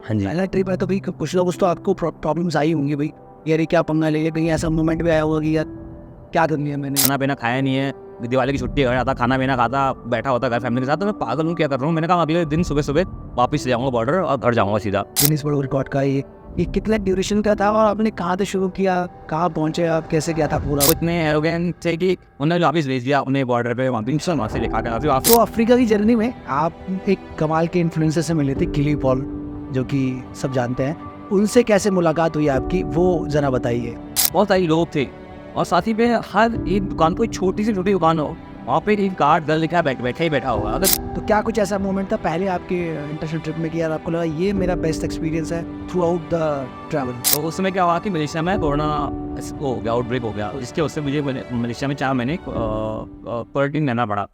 हाँ जी। पहला ट्रिप है तो भाई कुछ ना कुछ तो आपको प्रॉब्लम्स आई होंगी भाई, यार ये क्या पंगा ले लिया, कहीं ऐसा मोमेंट भी आया होगा कि यार क्या कर लिया मैंने। खाना पीना खाया नहीं है, दिवाली की छुट्टी घर आता, खाना पीना खाता, बैठा होता घर फैमिली के साथ, तो मैं पागल हूँ क्या कर रहा हूँ। मैंने कहा अगले दिन सुबह सुबह वापस जाऊँगा बॉर्डर और घर जाऊँगा सीधा। गिनीज वर्ल्ड रिकॉर्ड का ये कितना ड्यूरेशन का था और आपने कहाँ से शुरू किया, कहाँ पहुँचे आप, कैसे क्या था पूरा? वो इतने एरोगेंट थे कि उन्होंने वापस भेज दिया उन्हें बॉर्डर पे, वहाँ से लिखा के फिर तो अफ्रीका की जर्नी में आप एक कमाल के इन्फ्लुएंसर से मिले थे, किली पॉल, जो कि सब जानते हैं। उनसे कैसे मुलाकात हुई आपकी, वो ज़रा बताइए। बहुत सारे लोग थे और साथ ही में हर एक दुकान, कोई छोटी सी छोटी दुकान हो, वहाँ पे एक गार्ड दल लिखा बैठा ही बैठा होगा। अगर तो क्या कुछ ऐसा मोमेंट था पहले आपके इंटरनेशनल ट्रिप में कि यार आपको लगा ये मेरा बेस्ट एक्सपीरियंस है थ्रू आउट द ट्रैवल? तो उस समय क्या हुआ कि मलेशिया में कोरोना हो गया, आउटब्रेक हो गया, जिसके उससे मुझे मलेशिया में 4 महीने क्वारंटीन रहना पड़ा।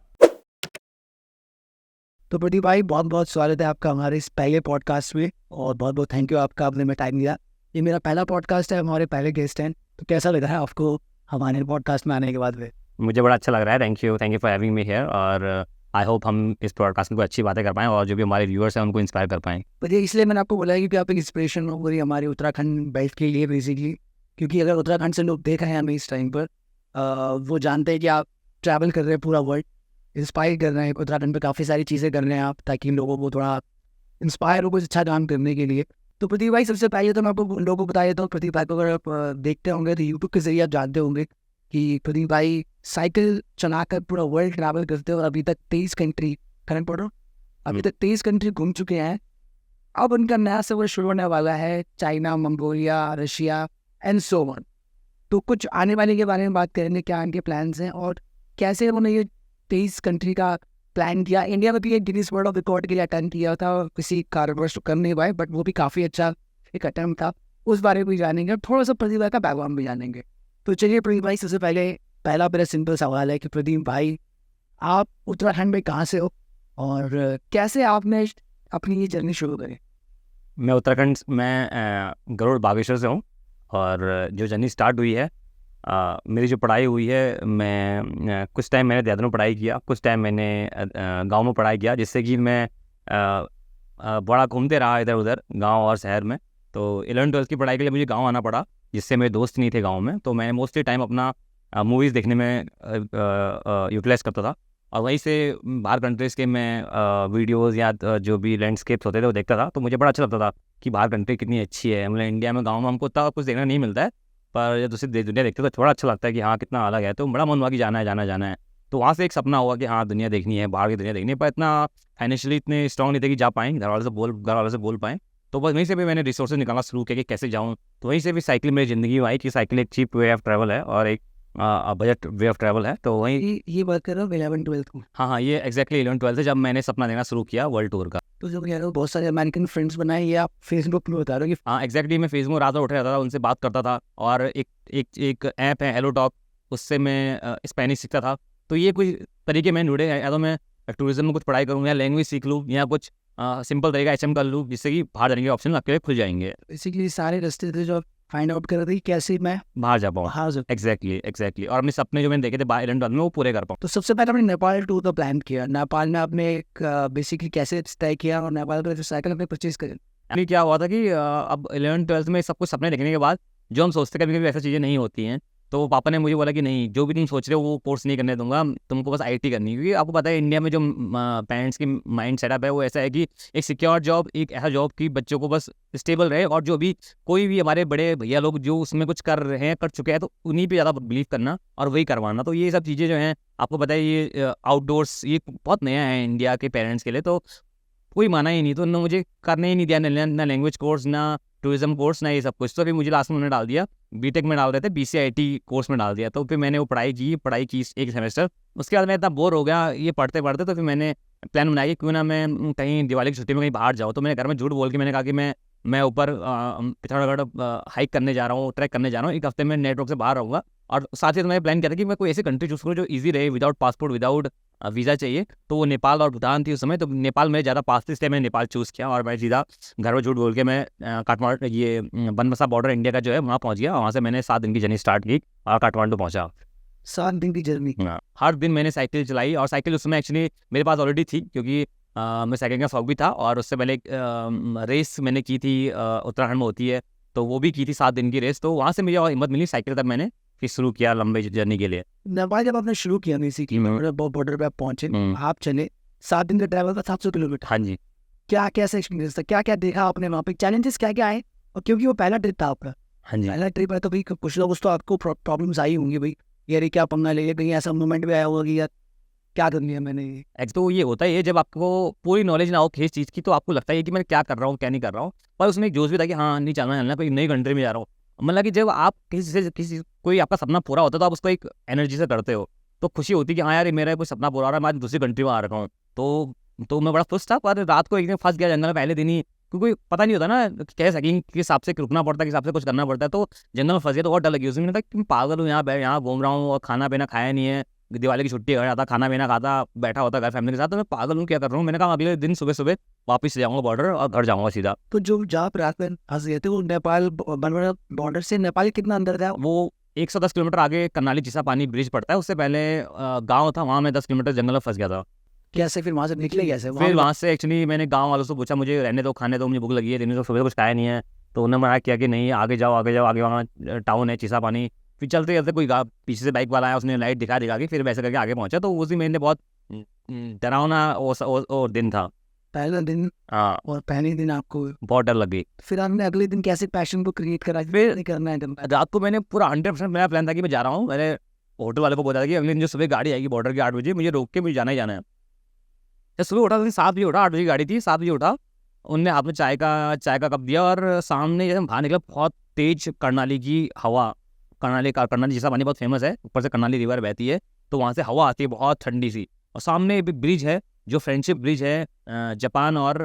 तो प्रदीप भाई, बहुत बहुत स्वागत है आपका हमारे इस पहले पॉडकास्ट में और बहुत बहुत थैंक यू आपका, आपने में टाइम दिया। ये मेरा पहला पॉडकास्ट है, हमारे पहले गेस्ट हैं, तो कैसा लग रहा है आपको हमारे पॉडकास्ट में आने के बाद में? मुझे बड़ा अच्छा लग रहा है, thank you for having me here. और आई होप हम इस पॉडकास्ट में कोई अच्छी बातें कर पाएँ और जो भी हमारे व्यूअर्स हैं उनको इंस्पायर कर पाएँ। पर ये इसलिए मैंने आपको बोला है क्योंकि आप एक इंस्पिरेशन हो पूरी हमारे उत्तराखंड बेल्ट के लिए बेसिकली, क्योंकि अगर उत्तराखंड से लोग देख रहे हैं हमें इस टाइम पर, वो जानते हैं कि आप ट्रैवल कर रहे हैं पूरा वर्ल्ड, इंस्पायर कर रहे हैं, उत्तराखंड पे काफ़ी सारी चीज़ें कर रहे हैं आप, ताकि लोगों को थोड़ा इंस्पायर हो कुछ अच्छा काम करने के लिए। तो प्रदीप भाई, सबसे पहले तो मैं आपको लोगों को बता देता हूँ, प्रदीप भाई को अगर आप देखते होंगे तो यूट्यूब के जरिए आप जानते होंगे कि प्रदीप भाई साइकिल चलाकर पूरा वर्ल्ड ट्रैवल करते हैं और अभी तक 23 कंट्री, करेक्ट पढ़ो, अभी तक 23 कंट्री घूम चुके हैं। अब उनका नया सफर शुरू होने वाला है, China, Mongolia, Russia and so on. तो कुछ आने वाले के बारे में बात करेंगे, क्या इनके प्लान्स हैं और कैसे उन्होंने ये 23 कंट्री का प्लान किया। इंडिया में भी एक गिनीज वर्ल्ड ऑफ रिकॉर्ड के लिए अटेम्प्ट किया था, किसी कारणवश तो कर नहीं पाए, बट वो भी काफ़ी अच्छा एक अटेम्प्ट था, उस बारे में भी जानेंगे और थोड़ा सा प्रदीप भाई का बैकग्राउंड भी जानेंगे। तो चलिए प्रदीप भाई, सबसे पहले पहला मेरा सिंपल सवाल है कि प्रदीप भाई, आप उत्तराखंड में कहाँ से हो और कैसे आपने अपनी ये जर्नी शुरू करी? मैं उत्तराखंड में गरुड़ बागेश्वर से हूँ और जो जर्नी स्टार्ट हुई है, मेरी जो पढ़ाई हुई है, मैं कुछ टाइम मैंने देहरादून में पढ़ाई किया, कुछ टाइम मैंने गांव में पढ़ाई किया, जिससे कि मैं बड़ा घूमते रहा इधर उधर गांव और शहर में। तो 11वीं-12वीं की पढ़ाई के लिए मुझे गांव आना पड़ा, जिससे मेरे दोस्त नहीं थे गांव में, तो मैं मोस्टली टाइम अपना मूवीज़ देखने में यूटिलाइज़ करता था और वहीं से बाहर कंट्रीज़ के मैं वीडियोज़ या जो भी लैंडस्केप्स होते थे वो देखता था। तो मुझे बड़ा अच्छा लगता था कि बाहर कंट्री कितनी अच्छी है। मतलब इंडिया में, गाँव में हमको उतना कुछ देखने नहीं मिलता है, पर जब दूसरी दुनिया देखते हो तो थोड़ा अच्छा लगता है कि हाँ कितना अलग है। तो बड़ा मन हुआ कि जाना है। तो वहाँ से एक सपना हुआ कि हाँ दुनिया देखनी है, बाहर की दुनिया देखनी है, पर इतना फाइनेंशियली इतने स्ट्रॉन्ग नहीं थे कि जा पाएँ, घर वालों से बोल पाएँ। तो बस वहीं से भी मैंने रिसोर्सेज निकालना शुरू किया कि कैसे जाऊँ। तो वहीं से भी साइकिल मेरी ज़िंदगी में आई कि साइकिल एक चीप वे ऑफ ट्रैवल है और एक बजट वे ऑफ ट्रैवल है। तो वहीं ये बात कर रहा हूँ 11-12 में? हाँ, ये एग्जैक्टली 11-12 से जब मैंने सपना देखना शुरू किया वर्ल्ड टूर का। तो जो कह रहे हो बहुत सारे अमेरिकन फ्रेंड्स बनाए, ये आप फेसबुक पे बता रहे हो कि? हाँ एग्जैक्टली, मैं फेसबुक रात में उठ रहता था, उनसे बात करता था और एक ऐप है हेलो टॉक, उससे मैं स्पेनिश सीखता था। तो ये कुछ तरीके मैं ढूंढे हैं, या तो मैं टूरिज्म में कुछ पढ़ाई करूँ या लैंग्वेज सीख लूँ या कुछ सिंपल तरीका एचएम कर लूँ, जिससे कि बाहर जाने के ऑप्शन आपके लिए खुल जाएंगे, बेसिकली सारे रास्ते थे जो फाइंड आउट कर रहे थे कि कैसे मैं बाहर जा पाऊँ। बाहर एग्जैक्टली और अपने सपने जो मैंने देखे थे बाहर में वो पूरे कर पाऊँ। तो सबसे पहले आपने नेपाल टूर का प्लान किया। नेपाल में आपने एक बेसिकली कैसे तय किया और नेपाल में जो साइकिल आपने परचेज करी? यानी क्या हुआ था कि अब 11वीं-12वीं में सब कुछ सपने देखने के बाद जो हम सोचते कभी कभी ऐसी चीज़ें नहीं होती हैं, तो पापा ने मुझे बोला कि नहीं, जो भी तुम सोच रहे हो वो कोर्स नहीं करने दूंगा, तुमको बस आईटी करनी है। क्योंकि आपको पता है इंडिया में जो पेरेंट्स की माइंड सेटअप है वो ऐसा है कि एक सिक्योर जॉब, एक ऐसा जॉब कि बच्चों को बस स्टेबल रहे, और जो भी कोई भी हमारे बड़े भैया लोग जो उसमें कुछ कर रहे हैं, कर चुके हैं, तो उन्हीं पे ज़्यादा बिलीव करना और वही करवाना। तो ये सब चीज़ें जो हैं, आपको पता है ये आउटडोर्स ये बहुत नया है इंडिया के पेरेंट्स के लिए, तो कोई माना ही नहीं। तो उन्होंने मुझे करने ही नहीं दिया, ना लैंग्वेज कोर्स, ना टूरिज्म कोर्स, ना ये सब कुछ। तो फिर मुझे लास्ट में उन्होंने डाल दिया, बीटेक में डाल रहे थे, बीसीआईटी कोर्स में डाल दिया। तो फिर मैंने वो पढ़ाई की एक सेमेस्टर। उसके बाद मैं इतना बोर हो गया ये पढ़ते पढ़ते, तो फिर मैंने प्लान बनाया कि क्यों ना मैं कहीं दिवाली की छुट्टी में कहीं बाहर जाऊँ। तो मैंने घर में झूठ बोल के मैंने कहा कि मैं ऊपर पिथौरागढ़ हाइक करने जा रहा हूँ, ट्रैक करने जा रहा हूँ, एक हफ्ते में नेटवर्क से बाहर रहूँगा। और साथ ही मैंने प्लान किया था कि मैं कोई ऐसी कंट्री चूज़ करूँ जो ईजी रहे, विदाउट पासपोर्ट, विदाउट वीज़ा चाहिए। तो वो नेपाल और भूटान थी उस समय। तो नेपाल में ज़्यादा पास थी, इसलिए मैंने नेपाल चूज़ किया और मैं सीधा घर में झूठ बोल के मैं काठमांडू, ये बनबसा बॉर्डर इंडिया का जो है वहाँ पहुँच गया। वहाँ से मैंने 7 दिन की जर्नी स्टार्ट की और काठमांडू पहुँचा। 7 दिन की जर्नी? हर दिन मैंने साइकिल चलाई और साइकिल उस समय एक्चुअली मेरे पास ऑलरेडी थी, क्योंकि मैं सेकंड का शौक भी था, और उससे पहले एक रेस मैंने की थी, उत्तराखंड में होती है, तो वो भी की थी 7 दिन की रेस। तो वहाँ से मुझे और हिम्मत मिली साइकिल, तब मैंने फिर शुरू किया लंबे जर्नी के लिए। नेपाल जब आपने शुरू किया बेसिकली बॉर्डर पे आप पहुंचे, आप चले 7 दिन का ट्रैवल था, 700 किलोमीटर। हाँ जी। क्या कैसा एक्सपीरियंस था, क्या क्या देखा आपने वहाँ पे, चैलेंजेस क्या क्या आए? और क्योंकि वो पहला ट्रिप था आपका, हाँ जी। पहला ट्रिप है तो भाई कुछ ना कुछ तो आपको प्रॉब्लम्स आई होंगी भाई, यार ये क्या पंगा ले लिया, कहीं ऐसा मोमेंट भी आया होगा कि यार क्या कर लिया मैंने ये। तो ये होता है, जब आपको पूरी नॉलेज ना हो किसी चीज़ की, तो आपको लगता है कि मैं क्या कर रहा हूँ क्या नहीं कर रहा हूँ, पर उसमें एक जोश भी था कि हाँ नहीं चलना कोई नई कंट्री में जा रहा हूँ। मतलब कि जब आप किसी कोई आपका सपना पूरा होता है, तो आप उसको एक एनर्जी से करते हो, तो खुशी होती है कि हाँ यार मेरा कोई सपना पूरा हो रहा है, मैं आज दूसरी कंट्री में आ रखा हूँ। तो मैं बड़ा खुश था, पर रात को एक दिन फंस गया जंगल में पहले दिन ही, क्योंकि पता नहीं होता ना कह सकें किस हिसाब से रुकना पड़ता है, किस हिसाब से कुछ करना पड़ता है। तो जंगल में फंस गया तो बहुत डर लगी। उसमें मैंने कहा कि मैं पागल हूँ, यहाँ घूम रहा हूँ और खाना पीना खाया नहीं है, दिवाली की छुट्टी घर आता, खाना पीना खाता, बैठा होता घर फैमिली के साथ, तो मैं पागल हूँ क्या कर रहा हूँ। मैंने कहा अगले दिन सुबह सुबह वापस जाऊँगा बॉर्डर और घर जाऊँगा सीधा। तो जो जहाँ पे रात में फंस गए थे वो नेपाल बॉर्डर से नेपाल कितना अंदर था? वो 110 किलोमीटर आगे करनाली चिसा पानी ब्रिज पड़ता है, उससे पहले गाँव था, वहाँ मैं 10 किलोमीटर जंगल में फंस गया था। कैसे फिर वहाँ से निकले कैसे? फिर वहाँ से एक्चुअली मैंने गाँव वालों से पूछा, मुझे रहने दो, खाने दो, मुझे भूख लगी है, दिन में तो सुबह कुछ खाया नहीं है। तो उन्होंने मना किया कि नहीं आगे जाओ आगे जाओ, आगे वहाँ टाउन है चिसा पानी। फिर चलते चलते कोई पीछे से बाइक वाला आया, उसने लाइट दिखा के फिर वैसे करके आगे पहुँचा। तो उसी महीने बहुत डरावना और दिन था। पहला दिन, हाँ, और पहले दिन आपको बहुत डर लग गई। फिर हमने अगले दिन कैसे पैशन को क्रिएट करा, फिर नहीं करना है जब रात को मैंने पूरा 100% मेरा प्लान था कि मैं जा रहा हूँ। मैंने होटल वाले को बोला था कि अगले दिन जो सुबह गाड़ी आएगी बॉर्डर के 8 बजे, मुझे रोक के मुझे जाना ही जाना है। जब सुबह उठा तो 7 बजे उठा, 8 बजे की गाड़ी थी, 7 बजे उठा। उनने हाथ में चाय का कप दिया, और सामने जैसे हम बाहर निकला, बहुत तेज करनाली की हवा, करनाली जैसा पानी बहुत फेमस है, ऊपर से करनाली रिवर बहती है, तो वहाँ से हवा आती है बहुत ठंडी सी। और सामने एक ब्रिज है, जो फ्रेंडशिप ब्रिज है जापान और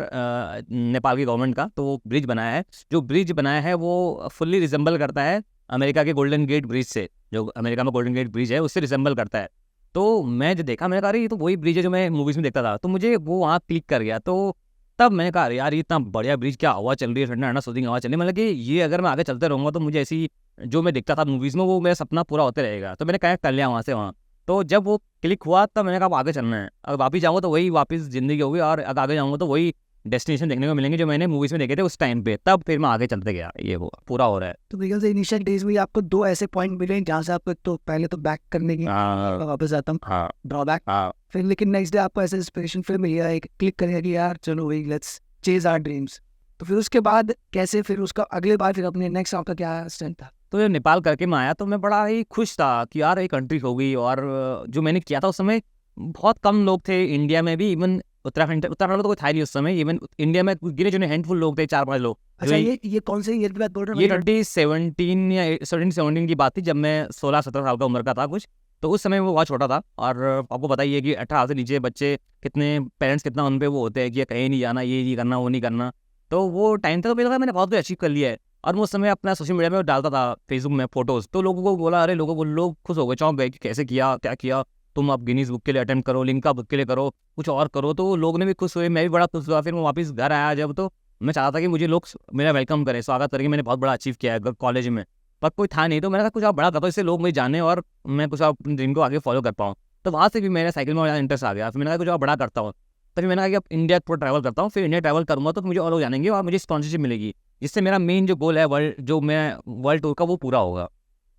नेपाल की गवर्नमेंट का, तो वो ब्रिज बनाया है। जो ब्रिज बनाया है वो फुल्ली रिजेंबल करता है अमेरिका के गोल्डन गेट ब्रिज से, जो अमेरिका में गोल्डन गेट ब्रिज है उससे रिजेंबल करता है। तो मैं जो देखा, मैंने कहा अरे ये तो वही ब्रिज है जो मैं मूवीज़ में देखता था, तो मुझे वो वहाँ क्लिक कर गया। तो तब मैंने कहा अरे यार ये इतना बढ़िया ब्रिज, क्या हवा चल रही है, ठंडा ठंडा सूदिंग हवा चल रही है, मतलब कि ये अगर मैं आगे चलते रहूँगा तो मुझे ऐसी जो मैं देखता था मूवीज़ में, वो मेरा सपना पूरा होते रहेगा। तो मैंने कहा कर लिया वहाँ से वहाँ। तो जब वो क्लिक हुआ तब मैंने कहा अब आगे चलना है, अगर वापस जाऊँगा तो वही वापस ज़िंदगी होगी, और अगर आगे जाऊँगा तो वही डेस्टिनेशन देखने को मिलेंगे जो मैंने मूवीज़ में देखे थे उस टाइम पे। तब फिर मैं आगे चलते गया, ये वो पूरा हो रहा है। तो बिकॉज इनिशियल डेज में आपको 2 ऐसे पॉइंट मिले जहाँ से आपको, तो पहले तो बैक करने की वापस आता हूँ, हाँ ड्रॉबैक, हाँ। फिर लेकिन नेक्स्ट डे आपको ऐसे इंस्पिरेशन फिर मिल गया, एक क्लिक करेगा कि यार चलो भाई लेट्स चेज आवर ड्रीम्स। तो फिर उसके बाद कैसे, फिर उसका अगले बार फिर अपने नेक्स्ट आपका क्या स्टैंड था? तो जब नेपाल करके मैं आया तो मैं बड़ा ही खुश था कि यार एक कंट्री हो गई। और जो मैंने किया था उस समय बहुत कम लोग थे इंडिया में भी, इवन उत्तराखंड में तो कोई था नहीं उस समय, इवन इंडिया में गिने चुने हैंडफुल लोग थे, 4-5 लोग। अच्छा, ये कौन से ईयर की बात बोल रहे ये हो? 2017 या 17 की बात थी, जब मैं 16-17 साल का उम्र का था कुछ। तो उस समय वो बहुत छोटा था, और आपको बताइए कि 18 से नीचे बच्चे कितने, पेरेंट्स कितना उन पे वो होते हैं कि कहीं नहीं जाना, ये नहीं करना, वो नहीं करना। तो वो टाइम था, तो मुझे लगा मैंने बहुत कुछ अचीव कर लिया है। और मैं उस समय अपना सोशल मीडिया में डालता था, फेसबुक में फोटोज़, तो लोगों को बोला, अरे लोग खुश हो गए, चौंक गए कि कैसे किया, क्या किया, तुम अब गिनीज़ बुक के लिए अटेम्प्ट करो, लिम्का बुक के लिए करो, कुछ और करो। तो लोग ने भी खुश हुए, मैं भी बड़ा खुश हुआ। फिर मैं वापस घर आया जब, तो मैं चाहता था कि मुझे लोग मेरा वेलकम करें, स्वागत करें, मैंने बहुत बड़ा अचीव किया है कॉलेज में। पर कोई था नहीं, तो मैंने कहा कुछ आप बड़ा करो, इससे लोग मुझे जाने और मैं कुछ अपने ड्रीम को आगे फॉलो कर पाऊँ। तो वहाँ से भी मेरा साइकिल में इंटरेस्ट आ गया। फिर मैंने कहा कुछ और बड़ा करता हूँ। तभी मैंने कहा कि अब इंडिया पूरा ट्रैवल करता हूँ, फिर इंडिया ट्रैवल करूँगा तो मुझे और लोग जानेंगे और मुझे स्पॉन्सरशिप मिलेगी, जिससे मेरा मेन जो गोल है वर्ल्ड टूर का, वो पूरा होगा।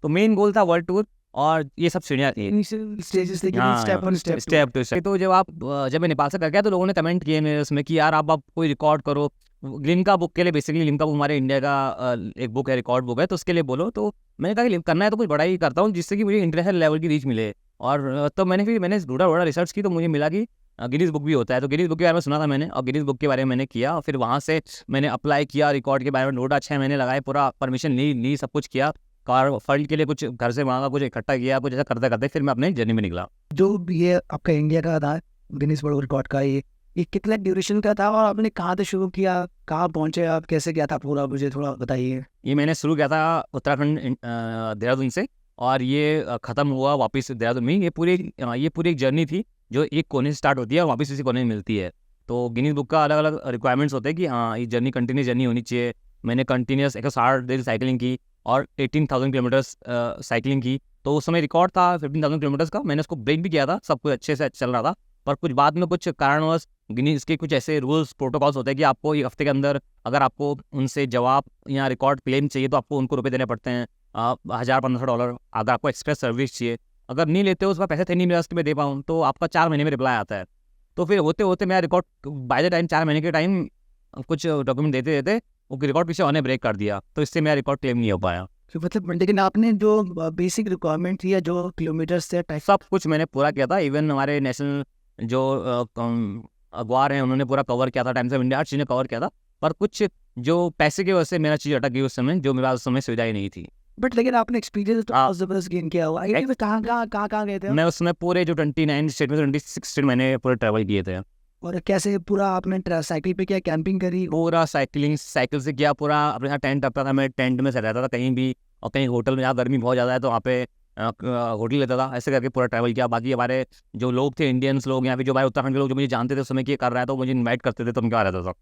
तो मेन गोल था वर्ल्ड टूर, और ये सब सीढ़ियाँ थी। इनिशियल स्टेजेस लेकिन step on step to step. तो जब मैं नेपाल से कर गया तो लोगों ने कमेंट किए मेरे उसमें कि यार आप कोई रिकॉर्ड करो, लिम्का बुक के लिए। बेसिकली लिम्का बुक हमारे इंडिया का एक बुक है, रिकॉर्ड बुक है, तो उसके लिए बोलो। तो मैंने कहा कि करना है तो कुछ बड़ा ही करता हूँ, जिससे कि मुझे इंटरनेशनल लेवल की रीच मिले। और तो मैंने थोड़ा रिसर्च की, तो मुझे मिला कि गिनीज बुक भी होता है। तो गिनीज बुक के बारे में सुना था मैंने, और गिनीज बुक के बारे में मैंने किया, और फिर वहाँ से मैंने अप्लाई किया, रिकॉर्ड के बारे में 6 महीने लगाए, पूरा परमिशन ली, सब कुछ किया। कार फंड के लिए कुछ घर से मांगा, कुछ इकट्ठा किया, कुछ ऐसा करते करते फिर मैं अपने जर्नी में निकला। जो ये आपका इंडिया का था गिनीज वर्ल्ड रिकॉर्ड का, ये कितने ड्यूरेशन का था, और आपने कहाँ से शुरू किया, कहाँ पहुँचे आप, कैसे किया था पूरा, मुझे थोड़ा बताइए। ये मैंने शुरू किया था उत्तराखंड देहरादून से, और ये ख़त्म हुआ वापस देहरादून में। ये पूरी एक जर्नी थी जो एक कोने से स्टार्ट होती है और वापस इसी कोने में मिलती है। तो गिनीज बुक का अलग अलग रिक्वायरमेंट्स होते हैं कि हाँ ये जर्नी कंटिन्यूस जर्नी होनी चाहिए। मैंने कंटिन्यूस 160 दिन साइकिलिंग की और 18,000 किलोमीटर्स साइकिलिंग की। तो उस समय रिकॉर्ड था 15,000 किलोमीटर्स का। मैंने उसको ब्रेक भी किया था, सब कुछ अच्छे से चल रहा था, पर कुछ बाद में कुछ कारणवश गिनीज के कुछ ऐसे रूल्स प्रोटोकॉल्स होते हैं कि आपको 1 हफ्ते के अंदर अगर आपको उनसे जवाब या रिकॉर्ड क्लेम चाहिए तो आपको उनको रुपये देने पड़ते हैं, $1000-1500। अगर आपको एक्सप्रेस सर्विस चाहिए, अगर नहीं लेते हो उसका पैसे थे नहीं मेरे पास कि मैं दे पाऊँ, तो आपका 4 महीने में रिप्लाई आता है। तो फिर होते होते मेरा रिकॉर्ड बाय द टाइम 4 महीने के टाइम कुछ डॉक्यूमेंट देते देते वो रिकॉर्ड पीछे होने ब्रेक कर दिया, तो इससे मेरा रिकॉर्ड क्लेम नहीं हो पाया। तो मतलब लेकिन आपने जो बेसिक रिक्वायरमेंट थी या जो किलोमीटर्स थे टाइप सब कुछ मैंने पूरा किया था। इवन हमारे नेशनल जो अखबार हैं उन्होंने पूरा कवर किया था, टाइम्स ऑफ इंडिया, हर चीज़ ने कवर किया था। पर कुछ जो पैसे की वजह से मेरा चीज़ अटक गई उस समय, जो मेरे पास उस समय सुविधा ही नहीं थी। बट लेकिन आपने एक्सपीरियंस तो हाँ। बहुत ज़बरदस्त गेन किया हुआ है। ये कहाँ गए थे आप? मैं उस समय पूरे जो 29 स्टेट में 26 स्टेट मैंने पूरे ट्रैवल किए थे। और कैसे पूरा आपने साइकिल पे किया, कैंपिंग करी? पूरा साइकिलिंग साइकिल से किया, पूरा अपने यहाँ टेंट रखता था, मैं टेंट में से रहता था कहीं भी, और कहीं होटल में, जहाँ गर्मी बहुत ज़्यादा है तो वहाँ पे होटल लेता था, ऐसे करके पूरा ट्रैवल किया। बाकी हमारे जो लोग थे, इंडियंस लोग या फिर जो हमारे उत्तराखंड के लोग जो मुझे जानते थे उस समय कि ये कर रहा है, तो मुझे इन्वाइट करते थे, तो उनके वहाँ रहता था।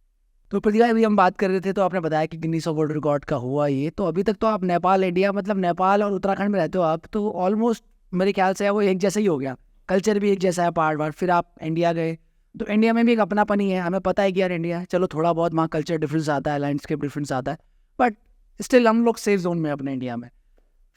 तो प्रतिभा अभी हम बात कर रहे थे तो आपने बताया कि गिनीज ऑफ वर्ल्ड रिकॉर्ड का हुआ ये, तो अभी तक तो आप नेपाल, इंडिया, मतलब नेपाल और उत्तराखंड में रहते हो आप, तो ऑलमोस्ट मेरे ख्याल से वो एक जैसा ही हो गया, कल्चर भी एक जैसा है पार्ट पार्ट। फिर आप इंडिया गए तो इंडिया में भी एक अपनापन ही है, हमें पता है कि यार इंडिया, चलो थोड़ा बहुत वहाँ कल्चर डिफरेंस आता है, लैंडस्केप डिफरेंस आता है, बट स्टिल हम लोग सेफ जोन में अपने इंडिया में।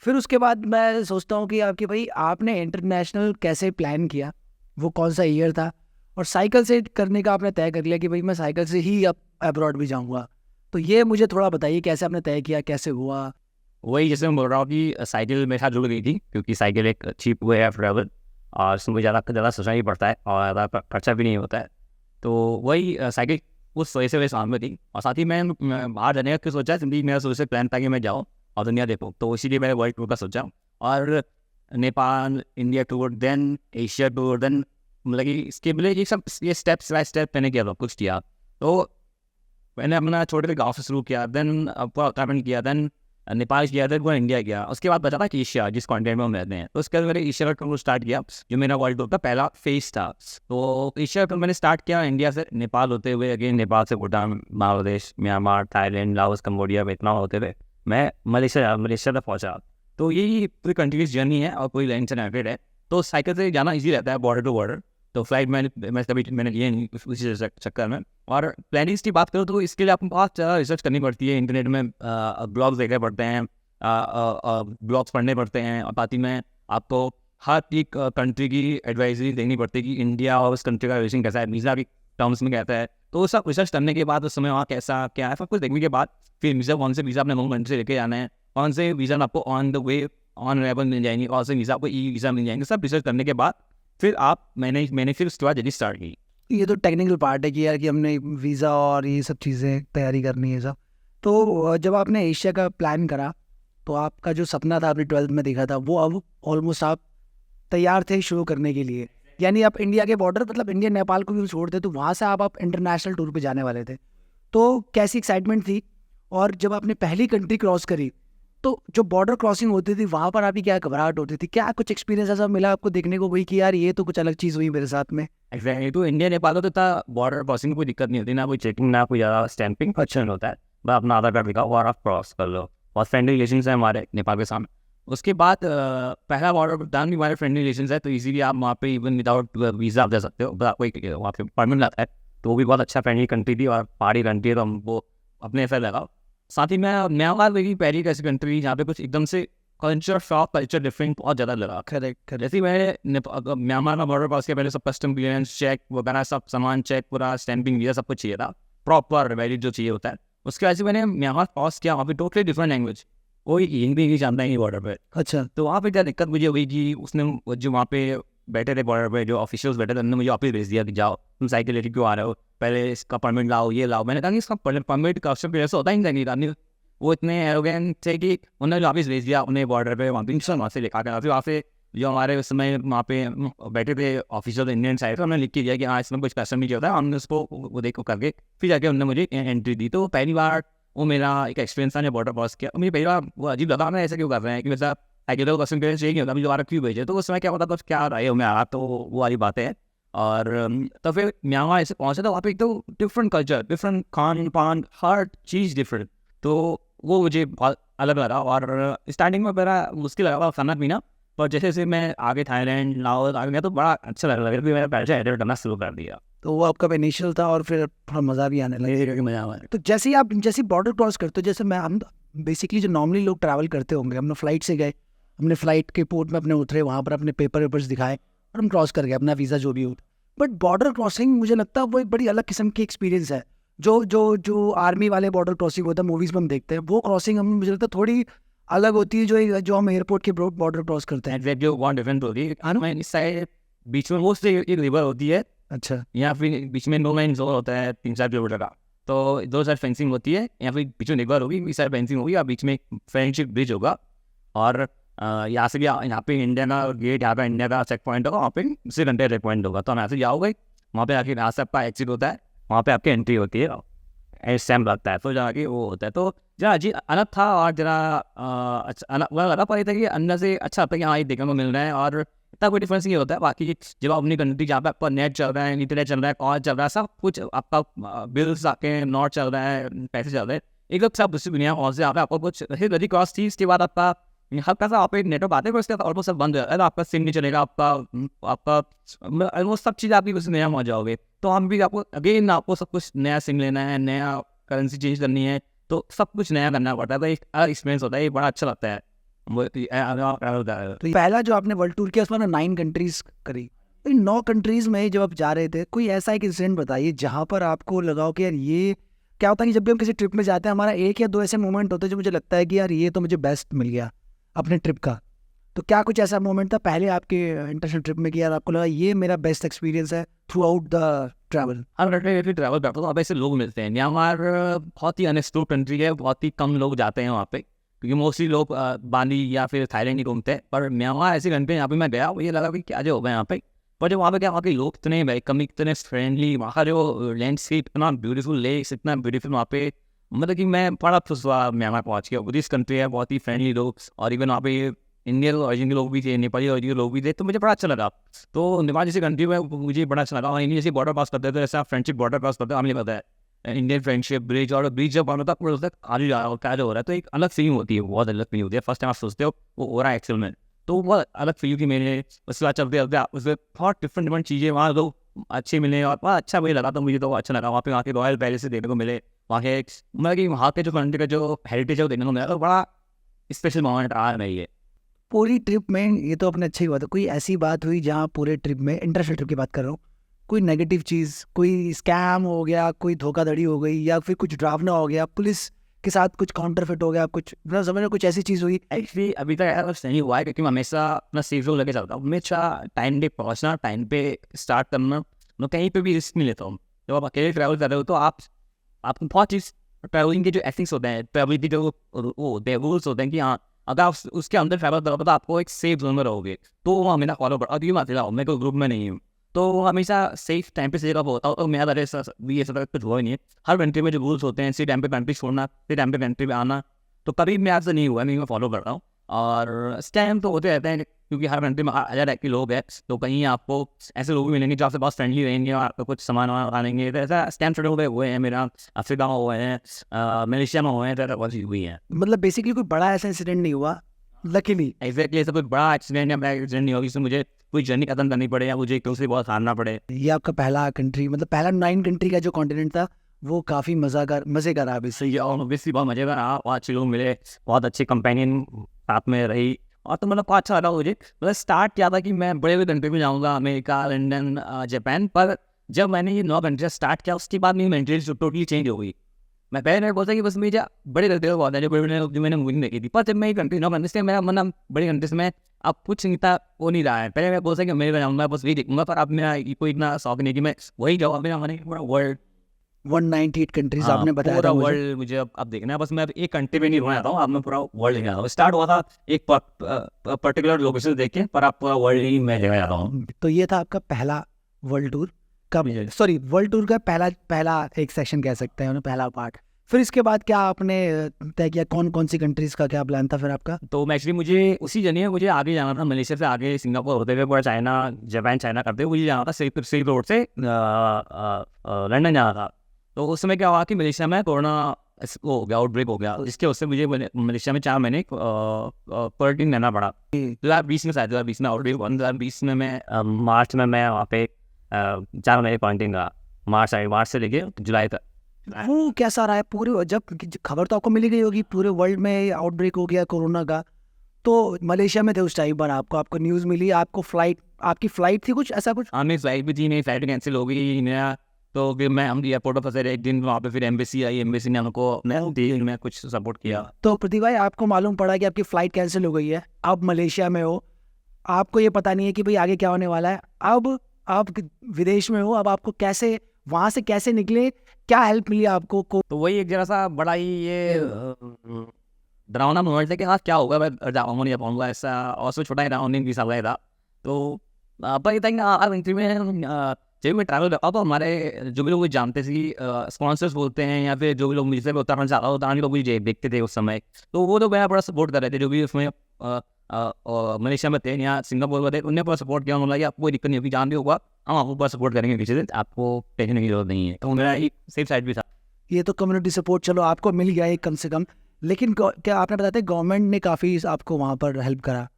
फिर उसके बाद मैं सोचता हूँ कि भाई आपने इंटरनेशनल कैसे प्लान किया, वो कौन सा ईयर था, और साइकिल से करने का आपने तय कर लिया कि भाई मैं साइकिल से ही अब अब्रॉड भी जाऊँगा, तो ये मुझे थोड़ा बताइए कैसे आपने तय किया, कैसे हुआ? वही जैसे मैं बोल रहा हूँ कि साइकिल मेरे साथ जुड़ गई थी, क्योंकि साइकिल एक चीप वे है ट्रैवल, और उसमें ज़्यादा सोचना ही पड़ता है और ज़्यादा खर्चा भी नहीं होता है। तो वही साइकिल उस वजह से मेरे सामने थी। और साथ ही मैं बाहर जाने का सोचा, सिंपली मेरा शुरू से प्लान था कि मैं जाऊँ और दुनिया देखूँ, तो इसीलिए मैंने वर्ल्ड टूर का सोचा। और Nepal, India tour, then Asia tour, then मतलब कि इसके ये सब ये स्टेप्स बाय स्टेप मैंने किया, सब कुछ किया। तो मैंने अपना छोटे से गाँव से शुरू किया, देन पूरा उत्तराखंड किया, देन नेपाल किया, देन पूरा इंडिया किया। उसके बाद बचा था कि एशिया, जिस कॉन्टिनेंट में हम रहते हैं, तो उसके बाद मैंने एशिया का टूर स्टार्ट किया, जो मेरा वर्ल्ड टूर का पहला फेज था। तो एशिया टूर मैंने स्टार्ट किया इंडिया से, नेपाल होते हुए, अगेन नेपाल से Bhutan, Bangladesh, Myanmar, Thailand, Laos, Cambodia, Vietnam होते हुए मैं मलेशिया तक पहुँचा। तो यही पूरी कंटिन्यूस जर्नी है और पूरी लाइन से कनेक्टेड है। तो साइकिल से जाना ईजी रहता है बॉर्डर टू बॉर्डर, तो फ्लाइट मैं कभी मैंने लिए नहीं उसी चक्कर में। और प्लानिंग्स की बात करूँ तो इसके लिए आपको बहुत ज़्यादा रिसर्च करनी पड़ती है, इंटरनेट में ब्लॉग्स देखने पड़ते हैं, ब्लॉग्स पढ़ने पड़ते हैं, और साथ ही में आपको हर एक कंट्री की एडवाइजरी देखनी पड़ती है कि इंडिया और उस कंट्री का रिलेशन कैसा है, वीज़ा की टर्म्स में कहता है। तो वो सब रिसर्च करने के बाद उस समय वहाँ कैसा क्या है, सब कुछ देखने के बाद फिर वीज़ा, कौन से वीज़ा अपने होम कंट्री से लेके जाना है, कौन से वीज़ा आपको on the way on arrival मिल जाएंगे, कौन से वीज़ा आपको ई वीज़ा मिल जाएंगे, सब रिसर्च करने के बाद फिर मैंने फिर उसके बाद जर्नी स्टार्ट की। ये तो टेक्निकल पार्ट है कि यार कि हमने वीज़ा और ये सब चीज़ें तैयारी करनी है सब। तो जब आपने एशिया का प्लान करा तो आपका जो सपना था आपने 12th में देखा था, वो अब ऑलमोस्ट आप तैयार थे शुरू करने के लिए, यानी आप इंडिया के बॉर्डर, मतलब इंडिया नेपाल को भी छोड़ते तो वहाँ से आप इंटरनेशनल टूर पे जाने वाले थे। तो कैसी एक्साइटमेंट थी, और जब आपने पहली कंट्री क्रॉस करी तो जो बॉर्डर क्रॉसिंग होती थी वहाँ पर आपकी क्या घबराहट होती थी, क्या कुछ एक्सपीरियंस ऐसा मिला आपको देखने को वही कि यार ये तो कुछ अलग चीज़ हुई मेरे साथ में? एग्जैक्टली, तो इंडिया नेपाल तो इतना बॉर्डर क्रॉसिंग में कोई दिक्कत नहीं होती, ना कोई चेकिंग, ना कोई ज़्यादा स्टैंपिंग, अच्छा नहीं होता है, बस अपना आधार कार्ड दिखाओ और आप क्रॉस कर लो। बहुत फ्रेंडली रिलेशन है हमारे नेपाल के सामने। उसके बाद पहला बॉर्डर भूटान भी हमारे फ्रेंडली रिलेशन है, तो इजीली आप वहाँ पे इवन विदाउट वीज़ा आप जा सकते हो, बस आपको वहाँ पे परमिट आता है। तो वो भी बहुत अच्छा फ्रेंडली कंट्री थी और पहाड़ी कंट्री है, तो हम वो अपने ऐसा लगाओ। साथ ही मैं म्यांमार मेरी पहली ऐसी कंट्री जहाँ पे कुछ एकदम से कल्चर शॉक, कल्चर डिफरेंट बहुत ज़्यादा लगा। करेक्ट। जैसे ही मैंने म्यांमार का बॉर्डर पास किया, पहले सब कस्टम क्लियरेंस चेक वगैरह, सब सामान चेक, पूरा स्टैंपिंग वीज़ा सब कुछ चाहिए था, प्रॉपर वैलिड जो चाहिए होता है। उसके बाद से मैंने म्यांमार पास किया, वहाँ पे टोटली डिफरेंट लैंग्वेज, कोई हिंदी नहीं जानता है बॉर्डर पे। अच्छा। तो वहाँ पे क्या दिक्कत मुझे हुई कि उसने जो वहाँ पे बैठे थे बॉर्डर पे, जो ऑफिशियल्स बैठे थे, उन्होंने मुझे वापस भेज दिया कि जाओ तुम साइकिल लेके क्यों आ रहे हो, पहले इसका परमिट लाओ, ये लाओ। मैंने कहा कि इसका परमिट का ऑप्शन ऐसा होता ही नहीं था। वो इतने एरोगेंट थे कि उन्होंने वापस भेज दिया अपने बॉर्डर पे, वहाँ से लिखा गया। फिर वहाँ से जो हमारे उस समय वहाँ पे बैठे थे ऑफिसर इंडियन साइड, तो उन्होंने लिख के दिया कि हाँ इसमें कुछ कस्टम नहीं होता है, हमने उसको वो देखो करके फिर जाके उन्होंने मुझे एंट्री दी। तो पहली बार वो मेरा एक एक्सपीरियंस था जब बॉर्डर क्रॉस किया। मुझे पहली बार वो अजीब लगा, मैं ऐसा क्यों कर रहे हैं कि वैसा साइकिल को कस्टम क्लियरेंस चाहिए होता, मुझे दोबारा क्यों भेजे। तो उस समय क्या होता था, क्या रहे हो मैं आ, तो वो वाली बातें हैं। और तो फिर म्यांमार ऐसे पहुँचा था, वहाँ पे एक तो डिफरेंट कल्चर, डिफरेंट खान पान, हर चीज़ डिफरेंट, तो वो मुझे बहुत अलग लगा। और स्टार्टिंग में मेरा मुश्किल लगा खाना पीना, पर जैसे जैसे मैं आगे थाईलैंड, लाओस आगे गया तो बड़ा अच्छा लगा फिर मैंने पैराशूट एडिट करना शुरू कर दिया। तो वो आपका इनिशियल था और फिर थोड़ा मज़ा भी आने लगा। मेरे करके मजा आया। तो जैसे ही आप जैसे बॉर्डर क्रॉस करते हो, जैसे मैं हम बेसिकली जो नॉर्मली लोग ट्रैवल करते होंगे, हमने फ्लाइट से गए, हमने फ्लाइट के पोर्ट में अपने उतरे, वहाँ पर अपने पेपर्स दिखाए और हम क्रॉस कर गए अपना वीज़ा जो भी हो। बट बॉर्डर क्रॉसिंग मुझे लगता है वो एक बड़ी अलग किस्म की एक्सपीरियंस है। जो आर्मी वाले बॉर्डर क्रॉसिंग होता है मूवीज़ में हम देखते हैं, वो क्रॉसिंग हम मुझे लगता है थोड़ी अलग होती है जो हम एयरपोर्ट के बॉर्डर क्रॉस करते हैं। एग्जैक्ट जो बहुत डिफरेंट होती है। मैं इस साइड बीच में वो से एक रिवर होती है, अच्छा, या फिर बीच में नो मैन जोन होता है 3-4 किलोमीटर का, तो दो साइड फेंसिंग होती है, या फिर बीच में रिवर होगी, इस साइड फेंसिंग होगी, और बीच में फ्रेंडशिप ब्रिज होगा। और यहाँ से भी यहाँ पे इंडिया का गेट, यहाँ पे इंडिया का चेक पॉइंट होगा, वहाँ पे उससे घंटे चेक पॉइंट होगा। तो हम यहाँ से जाओगे, वहाँ पे आके यहाँ से आपका एग्जिट होता है, वहाँ पे आपकी एंट्री होती है, स्टैम्प लगता है, तो जाके वो होता है। तो जरा अजीब अलग था, और जरा अच्छा अलग लगा, पर ये था कि अंदर से अच्छा लगता है कि हाँ ये देखने को मिल रहा है, और इतना कोई डिफरेंस नहीं होता है। बाकी जब आप अपनी कंट्री जहाँ पे आपका नेट चल रहा है, इंटरनेट चल रहा है, कॉल चल रहा है, सब कुछ आपका बिल्स आपके नोट चल रहा है, पैसे चल रहे हैं, एकदम सब दूसरी दुनिया। और से यहाँ पे आपको कुछ नदी क्रॉस थी, इसके बाद आपका हल्का सा आप एक नेटवर्क आते हैं, उसके बाद ऑलमोस्ट सब बंद हो जाता है, आपका सिम नहीं चलेगा, आपका ऑलमोस्ट सब चीज़ आपकी उस नया हो जाओगे। तो हम भी आपको अगेन आपको सब कुछ नया सिम लेना है, नया करेंसी चेंज करनी है, तो सब कुछ नया करना पड़ता है। तो एक अलग एक्सपीरियंस होता है, ये बड़ा अच्छा लगता है। तो पहला जो आपने वर्ल्ड टूर किया उसमें 9 कंट्रीज करी, तो इन 9 कंट्रीज में जब आप जा रहे थे, कोई ऐसा एक इंसिडेंट बताइए जहाँ पर आपको लगा हो कि यार ये क्या होता है कि जब भी हम किसी ट्रिप में जाते हैं, हमारा 1 या 2 ऐसे मोमेंट होते हैं जो मुझे लगता है कि यार ये तो मुझे बेस्ट मिल गया अपने ट्रिप का। तो क्या कुछ ऐसा मोमेंट था पहले आपके इंटरनेशनल ट्रिप में कि यार आपको लगा ये मेरा बेस्ट एक्सपीरियंस है through out the travel? Her country travel करता हूँ, अब ऐसे लोग मिलते हैं। म्यांमार बहुत ही अनएक्सप्लोर्ड कंट्री है, बहुत ही कम लोग जाते हैं वहाँ पे, क्योंकि मोस्टली लोग बाली या फिर थाईलैंड ही घूमते हैं। पर म्यांमार ऐसी कंट्री यहाँ पे मैं गया, मुझे लगा कि क्या जो होगा यहाँ पे। पर जब वहाँ पे क्या, वहाँ के लोग इतने वेलकम, इतने फ्रेंडली, वहाँ का जो लैंडस्केप इतना ब्यूटीफुल, लेक्स इतना ब्यूटीफुल वहाँ पे, मतलब कि मैं बड़ा खुश हुआ म्यांमार पहुँच के। बुद्धिस्ट कंट्री है, बहुत ही फ्रेंडली लोग, और इवन वहाँ पे इंडियन ओरिजिन के लोग भी थे, नेपाली ओरिजिन के लोग भी थे, तो मुझे बड़ा अच्छा लगा। तो नेपाल जैसी कंट्री में मुझे बड़ा अच्छा लगा। और इंडिया जैसे बॉर्डर क्रॉस करते थे, ऐसा फ्रेंडशिप बॉर्डर क्रॉस करते हैं, हमें पता है इंडियन फ्रेंडशिप ब्रिज, और ब्रिज जब बनता है पूरा खाली जा रहा हो, क्या जो हो रहा है, तो एक अलग फीलिंग होती है, बहुत अलग फीलिंग होती है। फर्स्ट टाइम आप सोचते हो वो हो रहा है एक्चुअल में, तो बहुत अलग फील की मेरे। उसके बाद चलते चलते उसमें बहुत डिफरेंट चीज़ें वहाँ लोग अच्छे मिले, और बहुत अच्छा मुझे लगा। तो मुझे तो अच्छा लगा, वहाँ के रॉयल पैलेस देखने को मिले, वहाँ के मतलब कि वहाँ के जो कंट्री का जो हेरिटेज है वो देखने को मिला, तो बड़ा स्पेशल मोमेंट आ रही है। पूरी ट्रिप में ये तो अपने अच्छी बात है, कोई ऐसी बात हुई जहाँ पूरे ट्रिप में, इंटरनेशनल ट्रिप की बात कर रहा हूँ, कोई नेगेटिव चीज़, कोई स्कैम हो गया, कोई धोखाधड़ी हो गई, या फिर कुछ ड्रावना हो गया, पुलिस के साथ कुछ काउंटरफिट हो गया, कुछ मतलब समझ लो कुछ ऐसी चीज़ हुई? एक्चुअली अभी तक ऐसा कुछ नहीं हुआ है, क्योंकि मैं हमेशा अपना सेफ जोन लेके चलता हूँ, हमेशा टाइम पे पहुँचना, टाइम पे स्टार्ट करना, मैं कहीं पे भी रिस्क नहीं लेता हूँ। जब आप अकेले ट्रैवल कर रहे हो तो आपको बहुत चीज़, ट्रैवलिंग के जो एथिक्स होते हैं, ट्रैवलिंग के जो वो होते हैं, रूल्स होते हैं कि हाँ अगर आप उसके अंदर ट्रैवल करोगे तो आपको एक सेफ जोन में रहोगे, तो वो हमेशा फॉलो कर। अभी मैं अकेला हूँ, मैं कोई ग्रुप में नहीं हूँ, तो हमेशा सेफ टाइम पे सही जगह होता हूँ। तो मेरा तरह भी ऐसा कुछ हुआ ही नहीं है। हर कंट्री में जो रूल्स होते हैं, इसी टाइम पे कंट्री छोड़ना, इसी टाइम पे कंट्री में आना, तो कभी मैं आपसे नहीं हुआ, नहीं मैं फॉलो कर रहा हूँ। और स्टैम्प तो होते रहते हैं, क्योंकि हर कंट्री में अलग टाइप के लोग हैं, तो कहीं आपको ऐसे लोग भी मिलेंगे जो आपसे बहुत फ्रेंडली रहेंगे और आपको कुछ सामान आनेंगे। तो ऐसा स्टैम्प छोटे हुए हैं, मेरा अफ्रीका में हुए हैं, मलेशिया में हुए हैं, तो बहुत चीज़ हुई है। मतलब बेसिकली कोई बड़ा ऐसा इंसिडेंट नहीं हुआ लकीली? एग्जैक्टली, ऐसा कोई बड़ा एक्सीडेंट या बड़ा एक्सीडेंट नहीं होगी जिससे मुझे कोई जर्नी खत्म करनी पड़े या मुझे क्यों से बहुत हारना पड़े। ये आपका पहला कंट्री, मतलब पहला 9 कंट्री का जो कॉन्टिनेंट था वो काफ़ी मज़े का रहा। सही है, और ऑब्वियसली बहुत मजे का रहा, बहुत अच्छे लोग मिले, बहुत अच्छे कंपेनियन साथ में रही, और तो मतलब बहुत अच्छा लगा मुझे। मतलब स्टार्ट किया था कि मैं बड़े बड़े कंट्री में जाऊँगा, अमेरिका, लंदन, जापान, पर जब मैंने ये 9 कंट्री स्टार्ट किया उसके बाद मेरी मेंटेलिटी टोटली चेंज हो गई। मैं पहले बोलता कि बस मुझे बड़े कंट्री को बहुत है, जो मैंने मूवी देखी थी, पर जब मैं ये कंट्री 9 कंट्री से मेरा मन बड़ी कंट्रीज में अब कुछ नहीं था, वो नहीं रहा है। पहले मैं बोलता कि अमेरिका जाऊँगा, बस वही देखूंगा, पर अब मेरा कोई इतना शौक नहीं कि मैं वही जाऊँ। मेरा मन है पूरा वर्ल्ड, 198 कंट्रीज आपने बताया पूरा था मुझे। वर्ल्ड मुझे अब देखना है। बस मैं अब एक कंट्री में नहीं रहना चाहता हूँ, अब मैं पूरा वर्ल्ड देखना चाहता हूँ। स्टार्ट हुआ था एक पर्टिकुलर लोकेशन देख के, पर अब पूरा वर्ल्ड ही मैं देखना चाहता हूँ। तो ये था आपका पहला वर्ल्ड टूर का, सॉरी वर्ल्ड टूर का पहला एक सेक्शन कह सकते हैं, पहला पार्ट। फिर इसके बाद क्या आपने तय किया, कौन कौन सी कंट्रीज का क्या प्लान था फिर आपका? तो एक्चुअली मुझे उसी जर्नी में मुझे आगे जाना था, मलेशिया से आगे सिंगापुर होते हुए पूरा चाइना, जापान, चाइना करते हुए मुझे जाना था सिल्क रोड से लंदन जाना था। तो उस समय क्या हुआ कि मलेशिया में कोरोना वो हो गया, आउटब्रेक हो गया, जिसके उससे मुझे मलेशिया में 4 महीने क्वारंटीन रहना पड़ा। 2020 में शायद 2020 में आउटब्रेक हुआ। 2020 में मैं मार्च में मैं वहाँ पे 4 महीने क्वारंटीन रहा, मार्च से लेके जुलाई तक। वो कैसा रहा है पूरे, जब खबर तो आपको मिली गई होगी पूरे वर्ल्ड में आउटब्रेक हो गया कोरोना का, तो मलेशिया में थे उस टाइम पर, आपको न्यूज़ मिली, आपकी फ्लाइट थी कुछ ऐसा कुछ? हाँ, मेरी फ्लाइट भी थी, मेरी फ्लाइट कैंसिल हो गई मेरा। तो फिर हम एयरपोर्ट पर फंसे रहे एक दिन, वहाँ पे फिर एम्बेसी आई, एम्बेसी ने हमको अपने डील में कुछ सपोर्ट किया। तो प्रतीक भाई, आपको मालूम पड़ा कि आपकी फ़्लाइट कैंसिल हो गई है, आप मलेशिया में हो, आपको ये पता नहीं है कि भाई आगे क्या होने वाला है, अब आप विदेश में हो, अब आपको कैसे वहाँ से कैसे निकले, क्या हेल्प मिली आपको तो वही एक जरा सा बड़ा ही ये डरावना मोमेंट है कि हाँ क्या होगा, मैं जाऊँगा नहीं पाऊँगा ऐसा, और उसमें छोटा ही राउंड 20 साल का था। तो पर ये था कि हर इंटरव्यू में जब मैं ट्रैवल करता हूँ तो हमारे जो भी लोग मुझे जानते थे, स्पॉन्सर्स बोलते हैं या फिर जो भी लोग मुझसे उत्तराखंड से आता है, उत्तराखंड के लोग मुझे देखते थे उस समय, तो वो लोग मेरा बड़ा सपोर्ट कर रहे थे, जो भी उसमें मलेशिया में थे या सिंगापुर में थे, उन्होंने पूरा सपोर्ट किया। उन्होंने आपको कोई दिक्कत नहीं होगी, जहाँ भी होगा हम आपको पूरा सपोर्ट करेंगे पीछे से, आपको टेंशन की जरूरत नहीं है। तो मेरा एक सेफ साइड भी था। ये तो कम्युनिटी सपोर्ट चलो आपको मिल गया है कम से कम, लेकिन क्या आपने बताते गवर्नमेंट ने काफ़ी आपको वहाँ पर हेल्प करा?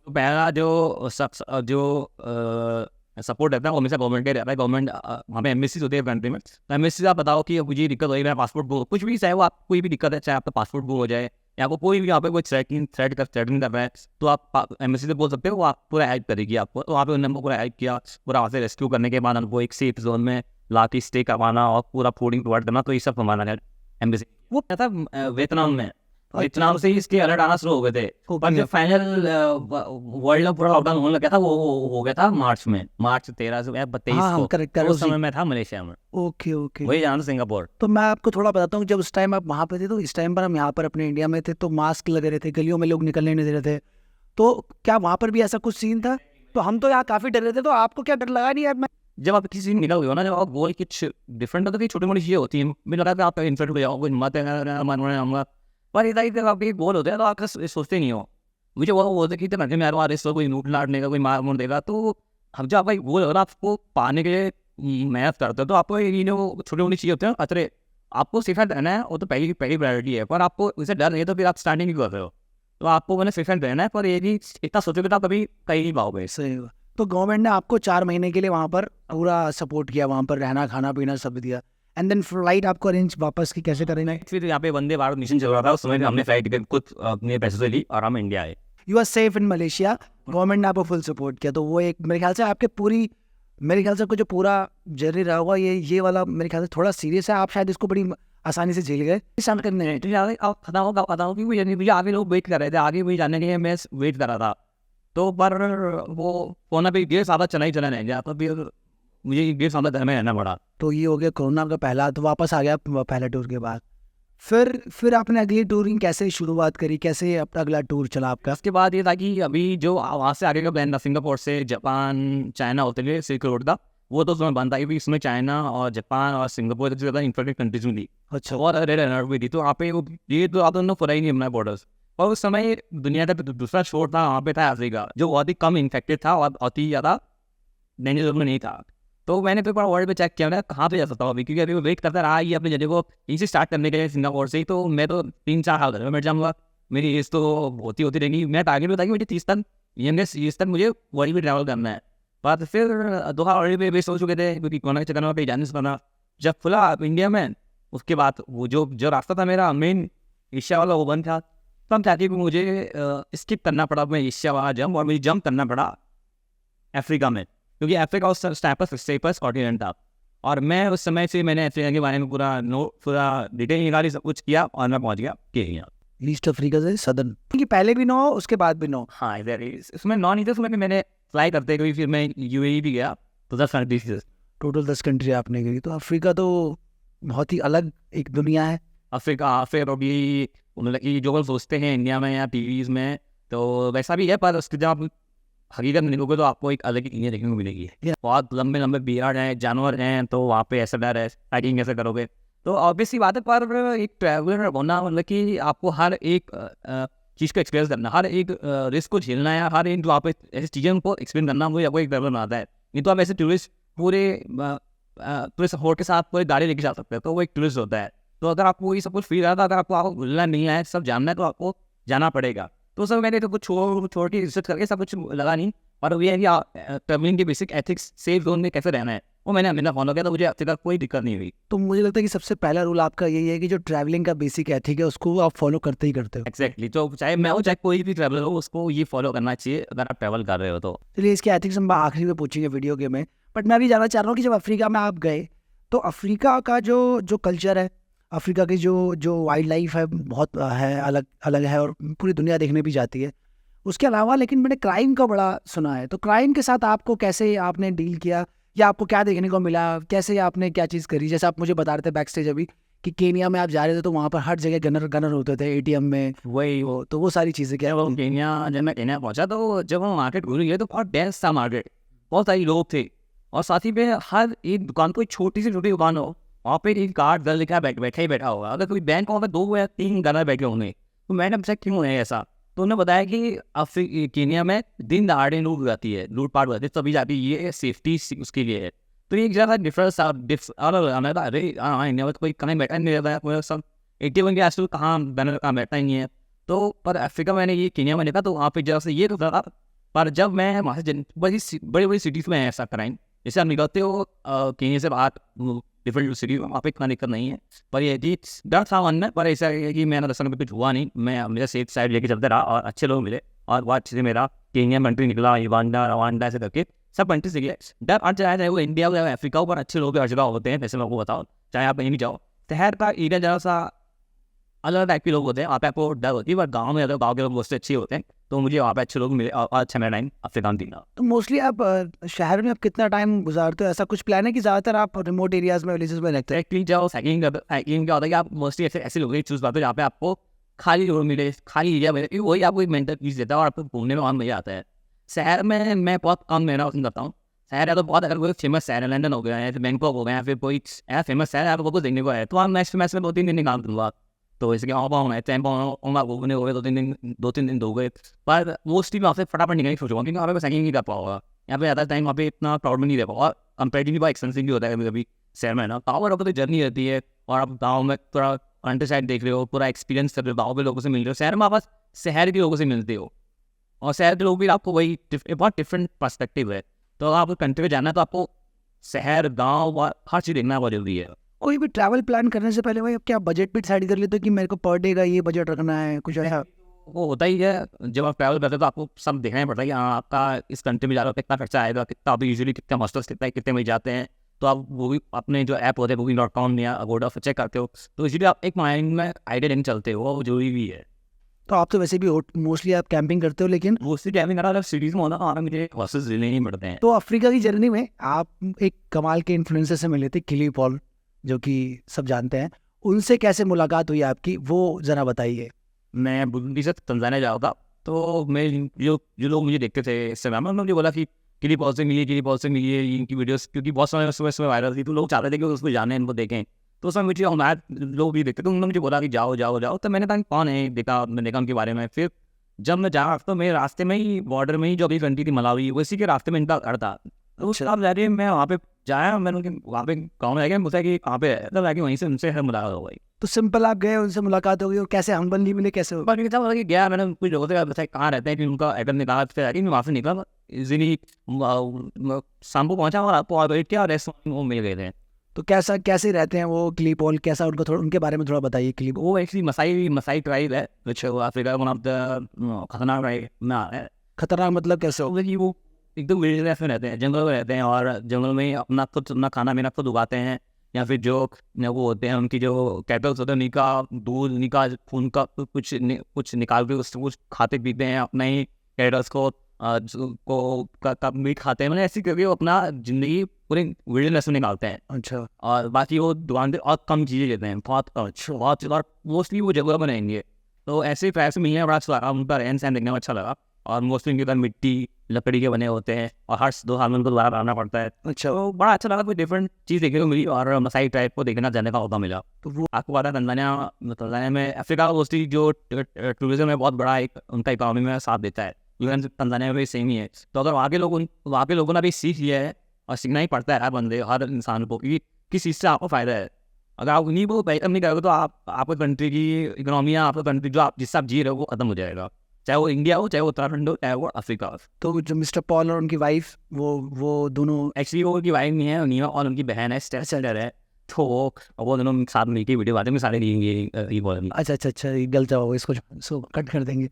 तो पहला जो सपोर्ट रहता है वो हमेशा गवर्नमेंट का रहता है। गवर्नमेंट वहाँ पे एम्बेसीज होती है कंट्री में, तो एम्बेसी आप बताओ कि मुझे दिक्कत हो रही है, मेरा पासपोर्ट बुक, कुछ भी चाहे वो आप कोई भी दिक्कत है, चाहे आपका पासपोर्ट बुक हो जाए या आपको कोई भी यहाँ पे कोई थ्रेटनिंग कर रहा है, तो आप एम्बेसी से बोल सकते हो, वो आप पूरा हेल्प करेगी आपको। तो वहाँ पे उन्होंने हमको पूरा हेल्प किया, पूरा वहाँ से रेस्क्यू करने के बाद हमको एक सेफ जोन में ला के स्टे करवाना और पूरा फूडिंग प्रोवाइड करना, तो ये सब हमारा एम्बेसी। वो क्या था वियतनाम में, वियतनाम से ही इसके अलर्ट आना शुरू हो गए थे, पर जो फाइनल वर्ल्ड में पूरा लॉकडाउन होने लगा था वो हो गया था मार्च 13 से 23 को, उस समय मैं था मलेशिया में। ओके वही जाना सिंगापुर। तो मैं आपको थोड़ा बताता हूँ, जब उस टाइम आप वहाँ पे थे, तो इस टाइम पर हम यहाँ पर अपने इंडिया में थे, तो मास्क लगे रहे थे, गलियों में लोग निकलने नहीं दे रहे थे, तो क्या वहाँ पर भी ऐसा कुछ सीन था? तो हम तो यहाँ काफ़ी डर रहे थे, तो आपको क्या डर लगा? नहीं यार, मैं जब आप किसी निकल गए हो ना, जब आप गोल कुछ डिफरेंट होता है, छोटी मोटी चीज़ें होती हैं, मुझे लगा कि आप इन्फेक्ट हो जाओगे, हिम्मत है, पर इतना ही आप एक गोल होता है तो आप सोचते नहीं हो। मुझे वो बोलते कि इतना मैं आ रहा कोई नोट लाटने का, कोई मार मोड़ देगा, तो हम जब आपका गोल हो रहा आपको पाने के लिए मेहनत करते हो, तो आपको ये छोटी मोटी चीज़ें होती हैं खतरे, आपको सेफ रहना है, वो तो पहली प्रायोरिटी है, पर आपको उसे डर नहीं है तो फिर आप स्टार्टिंग नहीं कर रहे हो, तो आपको मैंने सेफ रहना है, पर ये भी इतना सोचोगे तो आप कभी कहीं नहीं पाओगे। सही हुआ। तो गवर्नमेंट ने आपको 4 महीने के लिए वहाँ पर पूरा सपोर्ट किया, वहाँ पर रहना खाना पीना सब दिया, एंड देन फ्लाइट आपको अरेंज वापस की कैसे करेंगे? फिर यहाँ पे वंदे भारत मिशन चल रहा था उस समय, हमने फ्लाइट टिकट खुद अपने पैसे से ली और हम इंडिया आए। You are safe in Malaysia, government ने आपको फुल सपोर्ट किया, तो वो एक मेरे ख्याल से मेरे ख्याल से आपको जो पूरा जर्नी रहा होगा ये वाला मेरे ख्याल से थोड़ा सीरियस है, आप शायद इसको बड़ी आसानी से झेल गए। शामिल करने हैं तो बताओ कि मुझे आगे लोग वेट कर रहे थे, आगे मुझे जानने के लिए मैं वेट कर रहा था, तो पर वो कोरोना पे 1.5 साल चला नहीं गया, तो फिर मुझे 1.5 साल घर में रहना पड़ा। तो ये हो गया कोरोना का पहला, तो वापस आ गया पहला टूर के बाद। फिर आपने अगली टूरिंग कैसे शुरुआत करी, कैसे अपना अगला टूर चला आपका? उसके बाद ये था कि अभी जो वहाँ से आगे का प्लान था, सिंगापुर से जापान चाइना होते हुए सिल्क रोड का, वो तो उसमें बंद था, क्योंकि इसमें चाइना और जापान और सिंगापुर सबसे ज़्यादा इन्फ्लेटेड कंट्रीज में थी। अच्छा। और रेड अलर्ट भी थी, तो वहाँ पे ये तो आप दोनों खुला ही नहीं अपना बॉर्डर्स। और उस समय दुनिया का दूसरा छोर था, वहाँ पे था अफ्रीका, जो बहुत ही कम इन्फेक्टेड था और बहुत ही ज़्यादा डेंजर में नहीं था। तो मैंने फिर वर्ल्ड पे चेक किया मैं कहाँ पे जा सकता हूँ अभी, क्योंकि अभी वो वेट करता रहा ये अपने जगह को यहीं से स्टार्ट करने के लिए सिंगापुर से ही, तो मैं तो 3-4 साल घर में बैठ जाऊँगा, मेरी एज तो होती रहेगी। मैं टारगेट में था कि मुझे 30 तक यंगेस्ट एज तक मुझे वर्ल्ड में ट्रैवल करना है। पर फिर 2 साल ऑलरेडी पे सोच चुके थे, क्योंकि कोरोना के चक्कर में कहीं जाने से बना। जब खुला इंडिया में, उसके बाद वो जो रास्ता था मेरा मेन एशिया वाला, वो बंद था, तो हम चाहते कि मुझे स्किप करना पड़ा मैं एशिया वाला जंप, और मुझे जंप करना पड़ा अफ्रीका में, क्योंकि अफ्रीका उस टाइप पर सेफेस्ट कॉन्टिनेंट था। और मैं उस समय से मैंने अफ्रीका के बारे में पूरा डिटेल निकाली, सब कुछ किया, और मैं पहुंच गया केन्या। ईस्ट अफ्रीका से सदर्न, कि पहले भी 9 उसके बाद भी 9? हाँ इसमें 9 नहीं थे, उसमें मैंने फ्लाई करते हुए फिर मैं यूएई भी गया, तो 10 कंट्रीज, टोटल 10 कंट्री आपने गई। तो अफ्रीका तो बहुत ही अलग एक दुनिया है। अफ्रीका फिर अभी मतलब कि जो लोग सोचते हैं इंडिया में या टीवीज में, तो वैसा भी है, पर उसके जब आप हकीकत में निकलोगे तो आपको एक अलग ही दुनिया देखने को मिलेगी। बहुत लंबे लंबे बियर्ड हैं, जानवर हैं, तो वहाँ पे ऐसा डर है, हाइकिंग कैसे करोगे, तो ऑब्वियसली बात है। पर एक ट्रैवलर होना मतलब कि आपको हर एक चीज़ को एक्सपीरियंस करना, हर एक रिस्क को झेलना है, हर एक जो आप ऐसी चीज़ें उनको एक्सपीरियंस करना, वो आपको एक ट्रैवलर बनाता है। नहीं तो आप ऐसे टूरिस्ट पूरे सपोर्ट के साथ पूरी गाड़ी लेके जा सकते हैं, तो वो एक टूरिस्ट होता है। तो अगर आपको ये सब कुछ फील आता, अगर आपको भूलना नहीं है, सब जानना है, तो आपको जाना पड़ेगा। तो सब मैंने तो कुछ छोड़ के रिसर्च करके सब कुछ लगा नहीं, और ये है कि ट्रैवलिंग के बेसिक एथिक्स, सेफ जोन में कैसे रहना है, वो मैंने हमेशा फॉलो किया, तो मुझे अब तक कोई दिक्कत नहीं हुई। तो मुझे लगता है कि सबसे पहला रूल आपका यही है कि जो ट्रैवलिंग का बेसिक एथिक है उसको आप फॉलो करते ही करते हो। एक्जैक्टली, तो चाहे मैं हो चाहे कोई भी ट्रैवलर हो, उसको ये फॉलो करना चाहिए अगर आप ट्रैवल कर रहे हो तो। चलिए इसके एथिक्स हम आखिरी में पूछेंगे वीडियो के में, बट मैं भी जानना चाह रहा हूँ कि जब अफ्रीका में आप गए तो अफ्रीका का जो जो कल्चर है, अफ्रीका की जो जो वाइल्ड लाइफ है बहुत है, अलग अलग है और पूरी दुनिया देखने भी जाती है। उसके अलावा लेकिन मैंने क्राइम का बड़ा सुना है, तो क्राइम के साथ आपको कैसे आपने डील किया, या आपको क्या देखने को मिला, कैसे आपने क्या चीज़ करी? जैसे आप मुझे बता रहे थे बैक स्टेज अभी कि केनिया में आप जा रहे थे तो वहाँ पर हर जगह गनर गनर होते थे, एटीएम में वही वो, तो वो सारी चीज़ें क्या जब मैं केन्या पहुंचा, तो जब हम मार्केट घूम गए तो बहुत डेंस था मार्केट, बहुत सारे लोग थे, और साथ ही में हर एक दुकान, कोई छोटी से छोटी दुकान हो, वहाँ पे एक गार्ड गन लिखा बैठा ही बैठा होगा। अगर कोई बैंक वहाँ पे 2 या 3 गनर बैठे होंगे, तो मैंने पूछा क्यों है ऐसा, तो उन्होंने बताया कि केन्या में दिन दहाड़े लूट हो जाती है, लूटपाट हो जाती है, तभी जाती है, ये सेफ्टी उसके लिए है। तो ये एक जगह डिफरेंस अलग, अरे हाँ इंडिया में तो कोई कहीं बैठा नहीं रहता है, सब एटीएम के आजकल कहाँ बैनर कहाँ बैठा ही है। तो पर अफ्रीका मैंने ये केन्या में देखा, तो वहाँ पे जगह से ये तो था, पर जब मैं वहाँ से बड़ी बड़ी सिटीज़ में है ऐसा क्राइम, जैसे आप निकलते हो केन्या से बाहर डिफरेंट सिटी, वहाँ पे इतना दिक्कत नहीं है, पर ये जी डर था मन में, पर ऐसा है कि मैंने दर्शन में कुछ हुआ नहीं, मैं मेरा सेफ साइड लेके चलते रहा और अच्छे लोग मिले, और बहुत अच्छे से मेरा केन्या कंट्री निकला, युगांडा रवांडा ऐसे करके सब कंट्री से गए। डर हर जगह, चाहे वो इंडिया हो या अफ्रीका हो, पर अच्छे लोग हर जगह होते हैं, जैसे मैं आपको बताओ, चाहे आप कहीं भी जाओ, शहर का एरिया जरा सा अलग टाइप के लोग होते हैं, वहाँ पे आपको डर होती है, पर गाँव में अगर गाँव के लोग बहुत अच्छे होते हैं, तो मुझे वहाँ पे अच्छे लोग मिले और अच्छा मेरा टाइम अफ्रीका में बीता। तो मोस्टली आप शहर में आप कितना टाइम गुजारते हो? ऐसा कुछ प्लान है कि ज़्यादातर आप रिमोट एरियाज में, विलेजेस में रहते हैं? एक्चुअली जब साइकिलिंग क्या होता है कि आप मोस्टली ऐसे लोग चूज पाते हो जहाँ पे आपको खाली रोड मिले, खाली एरिया मिले, क्योंकि वही आपको एक मेंटल पीस देता है और आपको घूमने में बहुत मजा आता है। शहर में मैं बहुत कम रहना पसंद करता हूँ। शहर है तो बहुत, अगर कोई फेमस शहर है, लंदन हो गया है, फिर बैंकॉक हो गया है, फिर कोई ऐसा फेमस शहर है आपको कुछ देखने को है, तो आप मैच में 2-3 दिन निकाल दूंगा। तो इसके होना है टाइम घूमने हो गए 2-3 दिन हो गए, पर मोस्टली मैं आपसे फटाफट निकलने की सोचूंगा, क्योंकि वहाँ पे साइकिलिंग नहीं कर पाऊंगा। यहाँ पे ज़्यादा टाइम वहाँ पे इतना क्राउड में नहीं रह पाऊंगा, और कंपेरेटिवली बहुत एक्सपेंसिव भी होता है कभी कभी शहर में ना। गाँव में तो जर्नी रहती है, और आप गाँव में थोड़ा कंट्री साइड देख रहे हो, पूरा एक्सपीरियंस कर रहे हो, गाँव के लोगों से मिल रहे हो, शहर में आप बस शहर के लोगों से मिलते हो, और शहर के लोग भी आपको वही बहुत डिफरेंट पर्सपेक्टिव है। तो आपको कंट्री में जाना है तो आपको शहर, गाँव, हर चीज़ देखना बहुत जरूरी है। कोई भी ट्रैवल प्लान करने से पहले भाई अब क्या बजट भी डिसाइड कर लेते हो कि मेरे को पर डे का ये बजट रखना है, कुछ ऐसा? वो होता ही है, जब आप ट्रैवल करते हो तो आपको सब देखना ही पड़ता है कि हाँ आपका इस कंट्री में जा रहा हो कितना खर्चा आएगा, कितना अभी यूजुअली कितने हॉस्टल्स कितने में जाते हैं, तो आप वो भी अपने जो ऐप होते हैं booking.com या अगोडा पर चेक करते हो, तो यूजुअली आप एक माइंड में आइडिया लेके चलते हो, वो जरूरी भी है। तो आप तो वैसे भी मोस्टली आप कैंपिंग करते हो, लेकिन मोस्टली टाइमिंग करा जब सिटीज़ में होना, तो मुझे हॉस्टल्स लेने ही पड़ते हैं। तो अफ्रीका की जर्नी में आप एक कमाल के इन्फ्लुएंसर से मिले थे, किली पॉल, जो कि सब जानते हैं, उनसे कैसे मुलाकात हुई आपकी, वो ज़रा बताइए। मैं बुरुंडी से तंजानिया जा रहा था, तो मैं जो लोग मुझे देखते थे इंस्टाग्राम में, उन्होंने मुझे बोला कि किली पॉल से मिलिए इनकी वीडियोस, क्योंकि बहुत समय सुबह वायरल थी, तो लोग चाहते थे कि उसको जाने, इनको देखें, तो उसमें मुझे हमारे लोग भी देखते, तो उन्होंने मुझे बोला कि जाओ, तो मैंने कहा कौन है, मैंने देखा उनके बारे में। फिर जब मैं जा रहा तो मेरे रास्ते में ही बॉर्डर में ही जो अभी कंट्री थी मलावी, उसी के रास्ते में इनका घर था, तो उस आप जा रही है, मैं वहाँ पे जाया, मैंने उनके वहाँ पे गाँव में जाके पूछा कि कहाँ पे है, तब जाके वहीं से उनसे मुलाकात हो गई। तो सिंपल आप गए, उनसे मुलाकात हो गई, और कैसे हम बंदी मिले, कैसे हो? बाकी था कि गया, मैंने कुछ लोगों से बताया कहाँ रहते हैं, कि उनका एड्रेस निकाला, फिर आके मैं वहाँ से निकला इजीली शाम को पहुँचा, और आपको वेट किया, और रेस्टोरेंट वो मिल गए थे। तो कैसे रहते हैं वो किली पॉल, कैसा उनको थोड़ा उनके बारे में थोड़ा बताइए। किली वो एक्चुअली मसाई ट्राइब है, which Africa one of the खतरनाक ट्राइब में आता है। खतरनाक मतलब कैसे हो? कि वो एकदम विलेज में रहते हैं, जंगल में रहते हैं, और जंगल में अपना खाना पीना खुद उगाते हैं, या फिर जो वो होते हैं उनकी जो कैटल्स होते हैं, उन्हीं का दूध, उन्हीं का खून का कुछ निकाल के उससे कुछ खाते पीते हैं, अपने ही कैटल्स को मीट खाते हैं, मतलब ऐसी करके वो अपना जिंदगी पूरे विलेज में निकालते हैं। अच्छा। और बाकी वो दुकान पे और कम चीज़ें देते हैं, बहुत और मोस्टली वो जगह बनाएंगे, तो ऐसे ट्राइब से मिलने बड़ा अच्छा लगा, उनका रहन सहन देखने में अच्छा लगा, और मोस्टली उनके घर मिट्टी लकड़ी के बने होते हैं, और हर 2 साल में उनको दोबारा आना पड़ता है। अच्छा। तो बड़ा अच्छा लगा, कोई डिफरेंट चीज़ देखने को मिली, और मसाई ट्राइब को देखना जाने का मौका मिला। तो वो आपको पता है तंजानिया में अफ्रीका मोस्टली जो टूरिज्म है बहुत बड़ा एक उनका इकोनॉमी में साथ देता है, तंजानिया में भी सेम ही है। तो अगर वहाँ के लोगों ने भी सीख लिया है, और सीखना ही पड़ता है हर बंदे, हर इंसान को, कि किस चीज़ से आपको फ़ायदा है। अगर आप उन्हीं को वेलकम नहीं करोगे तो आपकी कंट्री की इकोनॉमी, आपका कंट्री जो आप जिससे आप जी रहे हो वो खत्म हो जाएगा, चाहे वो इंडिया हो, चाहे वो उत्तराखंड हो, चाहे वो अफ्रीका हो। तो जो मिस्टर पॉल और उनकी वाइफ वो दोनों एक्चुअली वो उनकी वाइफ नहीं है, नीमा, और उनकी बहन है स्टेलर है, तो वो दोनों साथ मिलकर वीडियो बनाते हैं, सारे ये बोल। अच्छा ये गलत होगा, इसको कट कर देंगे।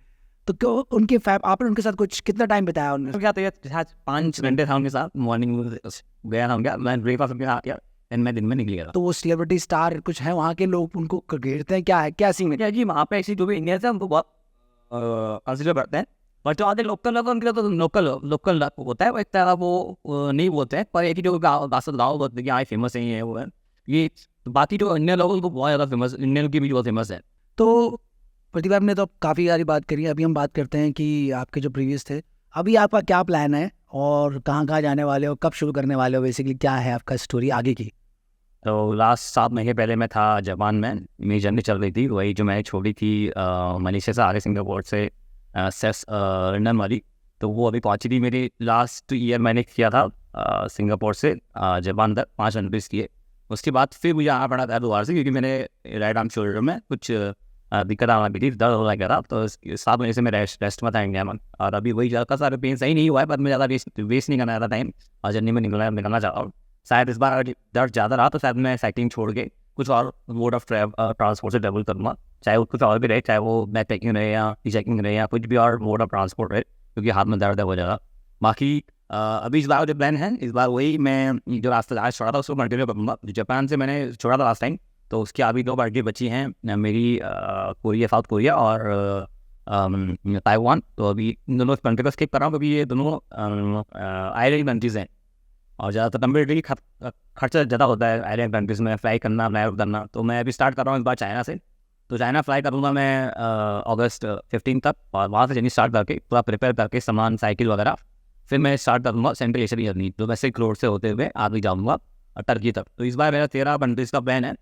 तो क्यों उनके आपने उनके साथ कुछ कितना टाइम बिताया उनने? तो क्या तो यार 5 घंटे था उनके साथ, मॉर्निंग गया था उनका, मैं ब्रेकफास्ट उनके साथ किया, एंड मैं दिन में निकल गया था। तो वो सेलिब्रिटी स्टार कुछ है वहाँ के, लोग उनको घेरते हैं, क्या है, क्या सीन है? क्या जी, वहाँ पे ऐसी जो भी इंडिया से हमको बहुत कंसिडर करते हैं, बट जो आधे लोकल लोग उनके लिए तो लोकल होता है, वो एक तरह वो नहीं बोलते हैं, पर एक ही जो गाँव बोलते हैं कि हाँ फेमस है, ये वो है ये, बाकी जो इंडियन लोग उनको बहुत ज़्यादा फेमस, इंडियन की भी बहुत फेमस है। तो प्रतिभा, हमने तो काफ़ी सारी बात करी है, अभी हम बात करते हैं कि आपके जो प्रीवियस थे, अभी आपका क्या प्लान है और कहाँ जाने वाले हो, कब शुरू करने वाले हो, बेसिकली क्या है आपका स्टोरी आगे की? तो लास्ट 7 महीने पहले मैं था जापान में, मेरी जर्नी चल रही थी, वही जो मैंने छोड़ी थी मलेशिया से आगे सिंगापुर से सेस लंदन वाली, तो वो अभी पहुंची थी मेरी। लास्ट ईयर मैंने किया था सिंगापुर से जापान तक 5 कंट्रीज किए। उसके बाद फिर मुझे आना पड़ा था दोबारा से, क्योंकि मैंने राइट आर्म शोल्डर में कुछ दिक्कत आना भी थी, दर्द हो गया था, तो 7 महीने से मैं रेस्ट में था इंडिया में, और अभी वही ज़्यादा सारे पेन सही नहीं हुआ है, पर मैं ज़्यादा वेस्ट नहीं करना चाहता टाइम, और जर्नी में निकलना चाहता हूँ। शायद इस बार अगर दर्द ज़्यादा रहा तो शायद मैं साइकिलिंग छोड़ के कुछ और मोड ऑफ ट्रांसपोर्ट से ट्रेवल करूँगा, चाहे वो कुछ और भी रहे, चाहे वो बैक पैकिंग रहे या चेकिंग रहे या कुछ भी और मोड ऑफ ट्रांसपोर्ट रहे, क्योंकि हाथ में दर्द है हो जाएगा। बाकी अभी इस बार जो प्लान है, इस बार वही मैं जो रास्ता आज छोड़ा था उसको कंटिन्यू करूँगा। जापान से मैंने छोड़ा था लास्ट टाइम, तो उसकी अभी 2 पार्टी बची हैं मेरी, कोरिया, साउथ कोरिया और ताइवान। तो अभी इन दोनों कंट्री को स्किप कर रहा हूँ, क्योंकि ये दोनों आयरन कंट्रीज़ हैं, और ज़्यादातर कंपेरेटिवली खर्चा ज़्यादा होता है आयरन कंट्रीज़ में फ्लाई करना, फ्लाई करना। तो मैं अभी स्टार्ट कर रहा हूँ इस बार चाइना से, तो चाइना फ्लाई करूँगा मैं अगस्त 15 तक, और वहाँ से जर्नी स्टार्ट करके पूरा प्रिपेयर करके सामान, साइकिल वगैरह, फिर मैं स्टार्ट करूँगा सेंट्रल एशिया की जर्नी, जो मैं सिल्क रोड से होते हुए आगे जाऊँगा टर्की तक। तो इस बार मेरा 13 कंट्रीज़ का प्लान है,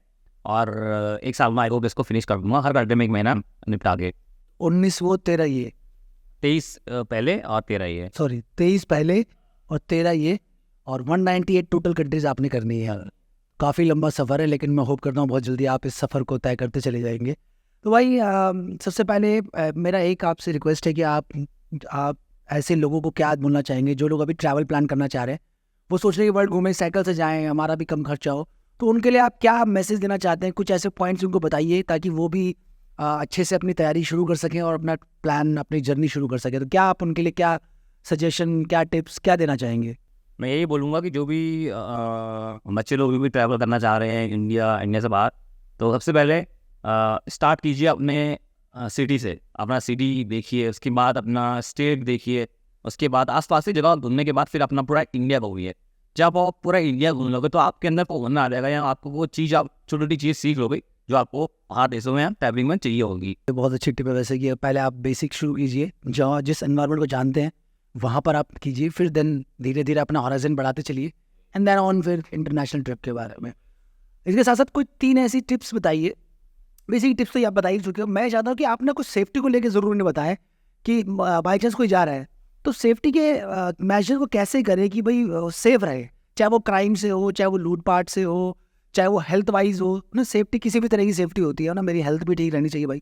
और 1 साल में आई होप इसको फिनिश कर दूँगा, हर कंट्री में 1 महीना निपटा के। 19 वो 13 ये, 23 पहले और 13 ये, सॉरी 23 पहले और 13 ये, और 198 टोटल कंट्रीज आपने करनी है। काफ़ी लंबा सफ़र है, लेकिन मैं होप करता हूँ बहुत जल्दी आप इस सफ़र को तय करते चले जाएंगे। तो भाई सबसे पहले मेरा एक आपसे रिक्वेस्ट है कि आप ऐसे लोगों को क्या बोलना चाहेंगे जो लोग अभी ट्रैवल प्लान करना चाह रहे हैं, वो सोच रहे हैं कि वर्ल्ड घूमें, साइकिल से जाएँ, हमारा भी कम खर्चा हो, तो उनके लिए आप क्या मैसेज देना चाहते हैं? कुछ ऐसे पॉइंट्स उनको बताइए ताकि वो भी अच्छे से अपनी तैयारी शुरू कर सकें और अपना प्लान, अपनी जर्नी शुरू कर सकें। तो क्या आप उनके लिए क्या सजेशन, क्या टिप्स, क्या देना चाहेंगे? मैं यही बोलूँगा कि जो भी बच्चे लोग भी ट्रैवल करना चाह रहे हैं इंडिया से बाहर, तो सबसे पहले स्टार्ट कीजिए अपने सिटी से, अपना सिटी देखिए, उसके बाद अपना स्टेट देखिए, उसके बाद आसपास की जगह घूमने के बाद फिर अपना पूरा इंडिया घूमिए। जब आप पूरा इंडिया घूम लोगे तो आपके अंदर होना आ जाएगा, या आपको वो चीज़, आप छोटी छोटी चीज़ सीख लोगे जो आपको बाहर देशों में ट्रैवलिंग में चाहिए होगी। ये बहुत अच्छी टिप है वैसे, कि पहले आप बेसिक शुरू कीजिए, जहाँ जिस एनवायरनमेंट को जानते हैं वहाँ पर आप कीजिए, फिर देन धीरे धीरे अपना हॉराइजन बढ़ाते चलिए, एंड देन ऑन फिर इंटरनेशनल ट्रिप के बारे में। इसके साथ साथ कोई 3 ऐसी टिप्स बताइए। बेसिक टिप्स तो आप बता ही चुके हो, मैं चाहता हूँ कि आपने कुछ सेफ्टी को लेकर ज़रूर नहीं बताया कि बाई चांस कोई जा रहा है तो सेफ्टी के मेजर को कैसे करें कि भाई सेफ रहे, चाहे वो क्राइम से हो, चाहे वो लूटपाट से हो, चाहे वो हेल्थ वाइज हो ना। सेफ्टी किसी भी तरह की सेफ्टी होती है ना, मेरी हेल्थ भी ठीक रहनी चाहिए भाई,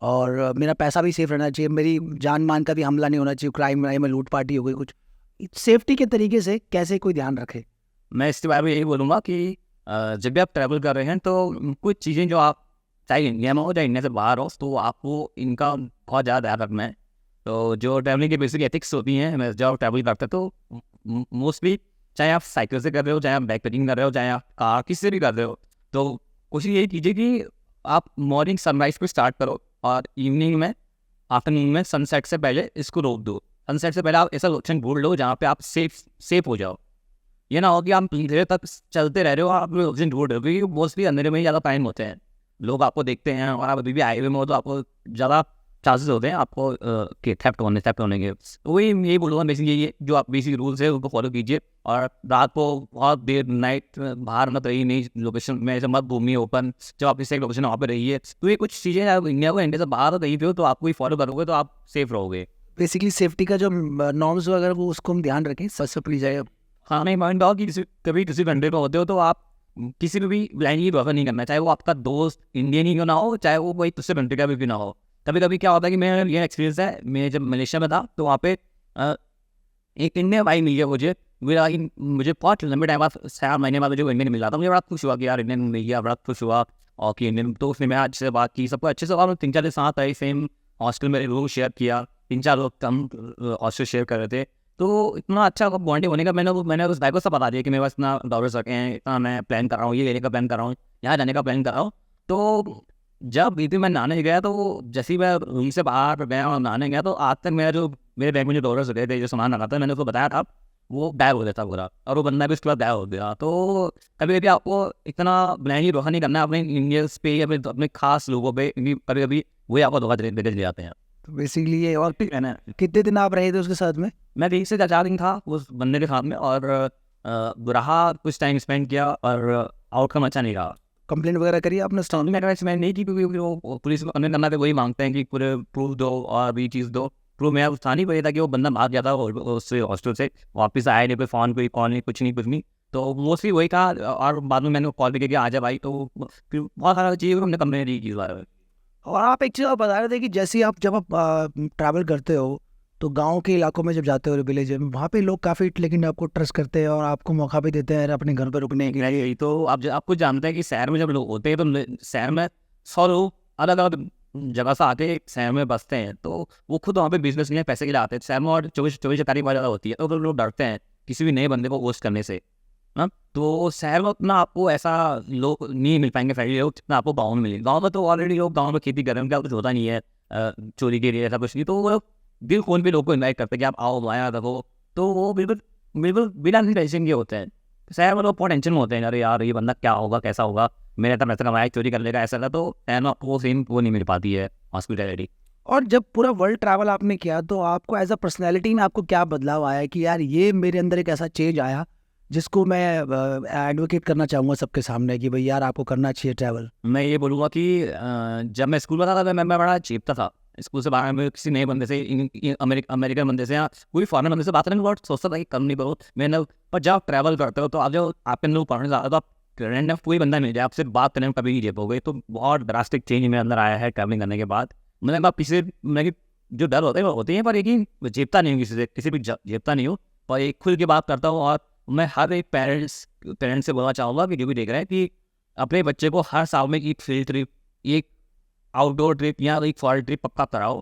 और मेरा पैसा भी सेफ रहना चाहिए, मेरी जान मान का भी हमला नहीं होना चाहिए, क्राइम में लूटपाट ही हो गई कुछ। सेफ्टी के तरीके से कैसे कोई ध्यान रखे? मैं इसके बारे में यही बोलूँगा कि जब भी आप ट्रैवल कर रहे हैं तो कुछ चीज़ें जो आप, चाहे इंडिया में हो चाहे इंडिया से बाहर हो, तो आपको इनका बहुत ज़्यादा ध्यान रखना है। तो जो ट्रैवलिंग की बेसिक एथिक्स होती हैं, मैं जब ट्रैवल करते तो मोस्टली, चाहे आप साइकिल से कर रहे हो, चाहे आप बैक पैकिंग कर रहे हो, चाहे आप कार किसी से भी कर रहे हो, तो कोशिश यही कीजिए कि आप मॉर्निंग सनराइज पे स्टार्ट करो, और इवनिंग में, आफ्टरनून में सनसेट से पहले इसको रोक दो। सनसेट से पहले आप ऐसा लोकेशन ढूंढ लो जहाँ पे आप सेफ हो जाओ। ये ना हो कि आप देर तक चलते रह रहे हो, आप लोकेशन ढूंढ रहे हो, क्योंकि मोस्टली अंधेरे में ही ज़्यादा टाइम होते हैं, लोग आपको देखते हैं, और आप अभी भी हाईवे में हो तो आपको ज़्यादा चांसेस होते हैं आपको थेफ्ट होने के। तो वही यही बोलूँगा, बेसिक ये जो आप बेसिक रूल्स है उनको फॉलो कीजिए, और रात को बहुत देर नाइट बाहर मत रहिए, नई लोकेशन में ऐसे मत घूमिए ओपन, जब आप इससे लोकेशन वहाँ पर रहिए। तो ये कुछ चीज़ें आप इंडिया से बाहर कहीं पे हो तो आपको ही फॉलो करोगे तो आप सेफ रहोगे। बेसिकली सेफ्टी का जो नॉर्म्स वगैरह वो उसको हम ध्यान रखें, सबसे पड़ी जाए। हाँ, नहीं माइंड आओ कि कभी किसी कंट्री में होते हो तो आप किसी को भी ब्लाइंडली भरोसा नहीं करना, चाहे वो आपका दोस्त इंडियन ही क्यों ना हो, चाहे वो कोई दूसरे कंट्री का भी क्यों ना हो। कभी कभी क्या होता है कि मेरा ये एक्सपीरियंस है, मैं जब मलेशिया में था तो वहाँ पे एक इंडियन भाई मिल गया मुझे बहुत लंबे टाइम बाद, 4 महीने बाद मुझे इंडियन मिला था। मुझे बड़ा खुश हुआ कि यार इंडियन मिल गया, बड़ा खुश हुआ। और कि इंडियन, तो उसने मैं अच्छे से बात की, सबको अच्छे से, और 3-4 दिन साथ आए, सेम हॉस्टल में रूम शेयर किया, 3-4 लोग कम हॉस्टल शेयर कर रहे थे। तो इतना अच्छा बॉन्डिंग होने का मैंने उस भाई को सब बता दिया कि मेरे पास इतना डॉलर्स रखे हैं, इतना मैं प्लान कर रहा हूँ, ये लेने का प्लान कर रहा हूँ, यहाँ जाने का प्लान कर रहा हूँ। तो जब बीपी मैं नहाने गया, तो जैसे ही मैं रूम से बाहर गया और नहाने गया, तो आज तक मेरे बैग में जो डॉलर्स रखे थे, जो सामान रखा था, मैंने उसको बताया था, वो गायब हो गया था पूरा, और वो बंदा भी उसके बाद गायब हो गया। तो कभी कभी आपको इतना ब्लाइंडली भरोसा नहीं करना है अपने इंडियंस पे या अपने खास लोगों पे, क्योंकि कभी कभी वही आपको धोखा देके ले जाते हैं। तो बेसिकली ये, और है ना, कितने दिन आप रहे थे उसके साथ में? मैं 3 से 4 दिन था उस बंदे के साथ में, और रहा कुछ टाइम स्पेंड किया, और आउटकम अच्छा नहीं रहा। कंप्लेंट वगैरह करी आपने स्टाफ में? मैं नहीं की, क्योंकि वो पुलिस को कंप्लेंट करना पे वही मांगते हैं कि पूरे प्रूफ दो और भी चीज़ दो। प्रूफ मेरा था नहीं, वही था कि वो बंदा भाग गया था उससे हॉस्टल से, वापस आया नहीं, कोई फ़ोन, कोई कॉल नहीं, कुछ नहीं। तो मोस्टली वही था, और बाद में मैंने कॉल भी किया कि आ जा भाई, तो फिर बहुत सारा चीज़ हमने कंप्लेंट की इस बारे में। और आप एक चीज़ और बता रहे थे कि जैसे आप जब आप ट्रैवल करते हो तो गांव के इलाकों में जब जाते हो, विलेज में, वहाँ पे लोग काफ़ी लेकिन आपको ट्रस्ट करते हैं और आपको मौका भी देते हैं अपने घर पर रुकने के लिए। यही तो आपको जानते हैं कि शहर में जब लोग होते हैं, तो शहर में 100 लोग अलग अलग जगह से आके शहर में बसते हैं, तो वो खुद वहाँ पे बिजनेस के लिए, पैसे के लिए आते हैं शहर में, और 24-24 बहुत ज़्यादा होती है, तो लोग डरते हैं किसी भी नए बंदे को होस्ट करने से। हाँ, तो शहर में उतना आपको ऐसा लोग नहीं मिल पाएंगे, फ्रेंडली लोग, जितना आपको गाँव में मिलेंगे। गाँव में तो ऑलरेडी लोग गाँव में खेती कर रहे हैं, क्या कुछ होता नहीं है चोरी के लिए, ऐसा कुछ नहीं, तो वो लोग दिल खोल भी लोग को इन्वाइट करते हैं कि आप आओ, आया रखो, तो वो बिल्कुल बिल्कुल बिना किसी टेंशन के होते हैं। शहर में लोग बहुत टेंशन में होते हैं, अरे यार ये बंदा क्या होगा, कैसा होगा, मेरे तो पैसा कमाया, चोरी कर लेगा, ऐसा था। तो शहर में आपको वो सेम वो नहीं मिल पाती है हॉस्पिटैलिटी। और जब पूरा वर्ल्ड ट्रैवल आपने किया तो आपको एज अ पर्सनैलिटी में आपको क्या बदलाव आया कि यार ये मेरे अंदर एक ऐसा चेंज आया जिसको मैं एडवोकेट करना चाहूँगा सबके सामने कि भाई यार आपको करना चाहिए ट्रैवल? मैं ये बोलूँगा कि जब मैं स्कूल में था, मैं बड़ा चीपता था। स्कूल से बाहर में किसी नए बंदे से, अमेरिकन बंदे से या कोई फॉरेन बंदे से बात करने में बहुत सोचता था कि कम नहीं करो मैंने। पर जब आप ट्रैवल करते हो, तो आप जो आपके अंदर पढ़ने जाते हो, तो आप रैंडम कोई बंदा मिल जाए, आपसे बात करने में कभी नहीं जेपोगे। तो बहुत ड्रास्टिक चेंज मेरे अंदर आया है ट्रैवलिंग करने के बाद। मतलब आप किसी जो डर होते हैं वो होते हैं, पर एक जेबता नहीं हूँ किसी भी जेबता नहीं हूँ, पर एक खुल के बात करता हूँ। और मैं हर एक पेरेंट्स से बोलना चाहूँगा कि जो भी देख रहे हैं, कि अपने बच्चे को हर साल में एक फील्ड ट्रिप, एक आउटडोर ट्रिप या एक फॉरेन ट्रिप पक्का कराओ।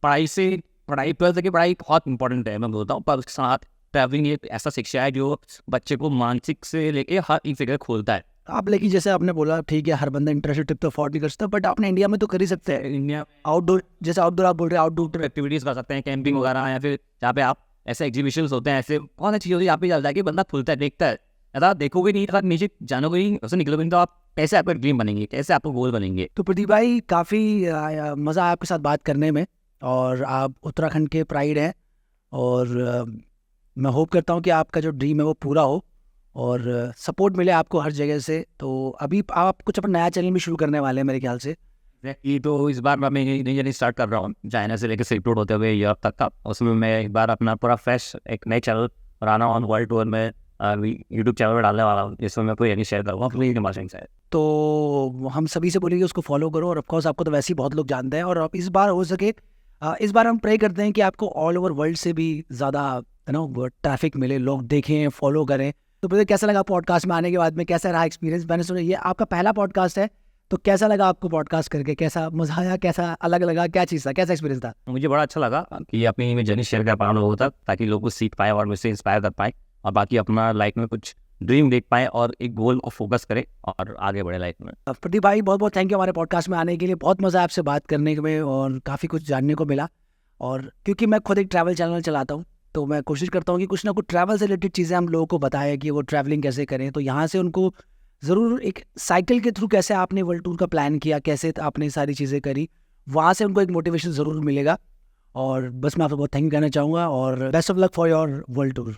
पढ़ाई प्लस देखिए, पढ़ाई बहुत इंपॉर्टेंट है मैं बोलता हूँ, पर उसके साथ ट्रैवलिंग एक ऐसा शिक्षा है जो बच्चे को मानसिक से लेके हर एक जगह खोलता है। आप लेकिन जैसे आपने बोला ठीक है, हर बंदा इंटरनेशनल ट्रिप तो अफोर्ड नहीं कर सकता, बट आपने इंडिया में तो कर ही सकते हैं। इंडिया आउटडोर, जैसे आउटडोर आप बोल रहे हैं, आउटडोर एक्टिविटीज़ कर सकते हैं, कैंपिंग वगैरह, या फिर जहाँ पे आप ऐसे एग्जीबिशंस होते हैं, ऐसे बहुत अच्छी चीज़ यहाँ पे चलता है कि बंदा खुलता है, देखता है। अगर आप देखोगे नहीं, अगर नीचे जानोगे नहीं, उससे निकलोगे नहीं, तो आप कैसे आपका ड्रीम बनेंगे, कैसे आपको गोल बनेंगे। तो प्रदीप भाई काफ़ी मज़ा आया आपके साथ बात करने में, और आप उत्तराखंड के प्राइड हैं, और मैं होप करता हूँ कि आपका जो ड्रीम है वो पूरा हो और सपोर्ट मिले आपको हर जगह से। तो अभी आप कुछ अपना नया चैनल भी शुरू करने वाले हैं मेरे ख्याल से। ये तो इस बार मैं नई जर्नी स्टार्ट कर रहा हूँ, चाइना से लेकर सिल्क रोड होते हुए यूरोप तक का। उसमें मैं एक बार अपना पूरा फ्रेश एक नए channel banana on world tour में यूट्यूब चैनल में डालने वाला हूँ, जिसमें मैं कोई यही शेयर करूँगा अपनी भाषा से। तो हम सभी से बोलेंगे उसको फॉलो करो, और ऑफकोर्स आपको तो वैसे ही बहुत लोग जानते हैं, और अब इस बार हो सके इस बार हम प्रे करते हैं कि आपको ऑल ओवर वर्ल्ड से भी ज़्यादा ट्रैफिक मिले, लोग देखें, फॉलो करें। तो फिर कैसा लगा पॉडकास्ट में आने के बाद में, कैसा रहा एक्सपीरियंस? मैंने सुना ये आपका पहला पॉडकास्ट है, तो कैसा लगा आपको पॉडकास्ट करके? कैसा मजा आया, कैसा अलग लगा, क्या चीज़ था, कैसा एक्सपीरियंस था? मुझे बड़ा अच्छा लगा कि अपनी जर्नी शेयर कर पा रहा हूँ लोगों तक, ताकि लोग कुछ सीख पाए और मुझसे इंस्पायर कर पाए, और बाकी अपना लाइफ में कुछ ड्रीम देख पाए और एक गोल को फोकस करें और आगे बढ़े लाइफ में। प्रदीप भाई बहुत बहुत थैंक यू हमारे पॉडकास्ट में आने के लिए। बहुत मज़ा आपसे बात करने में और काफ़ी कुछ जानने को मिला। और क्योंकि मैं खुद एक ट्रैवल चैनल चलाता हूँ, तो मैं कोशिश करता हूँ कि कुछ ना कुछ ट्रैवल से रिलेटेड चीज़ें हम लोगों को बताएं कि वो ट्रैवलिंग कैसे करें। तो यहाँ से उनको ज़रूर एक साइकिल के थ्रू कैसे आपने वर्ल्ड टूर का प्लान किया, कैसे आपने सारी चीज़ें करी, वहाँ से उनको एक मोटिवेशन ज़रूर मिलेगा। और बस मैं आपको बहुत थैंक यू कहना चाहूँगा, और best of luck for your world tour.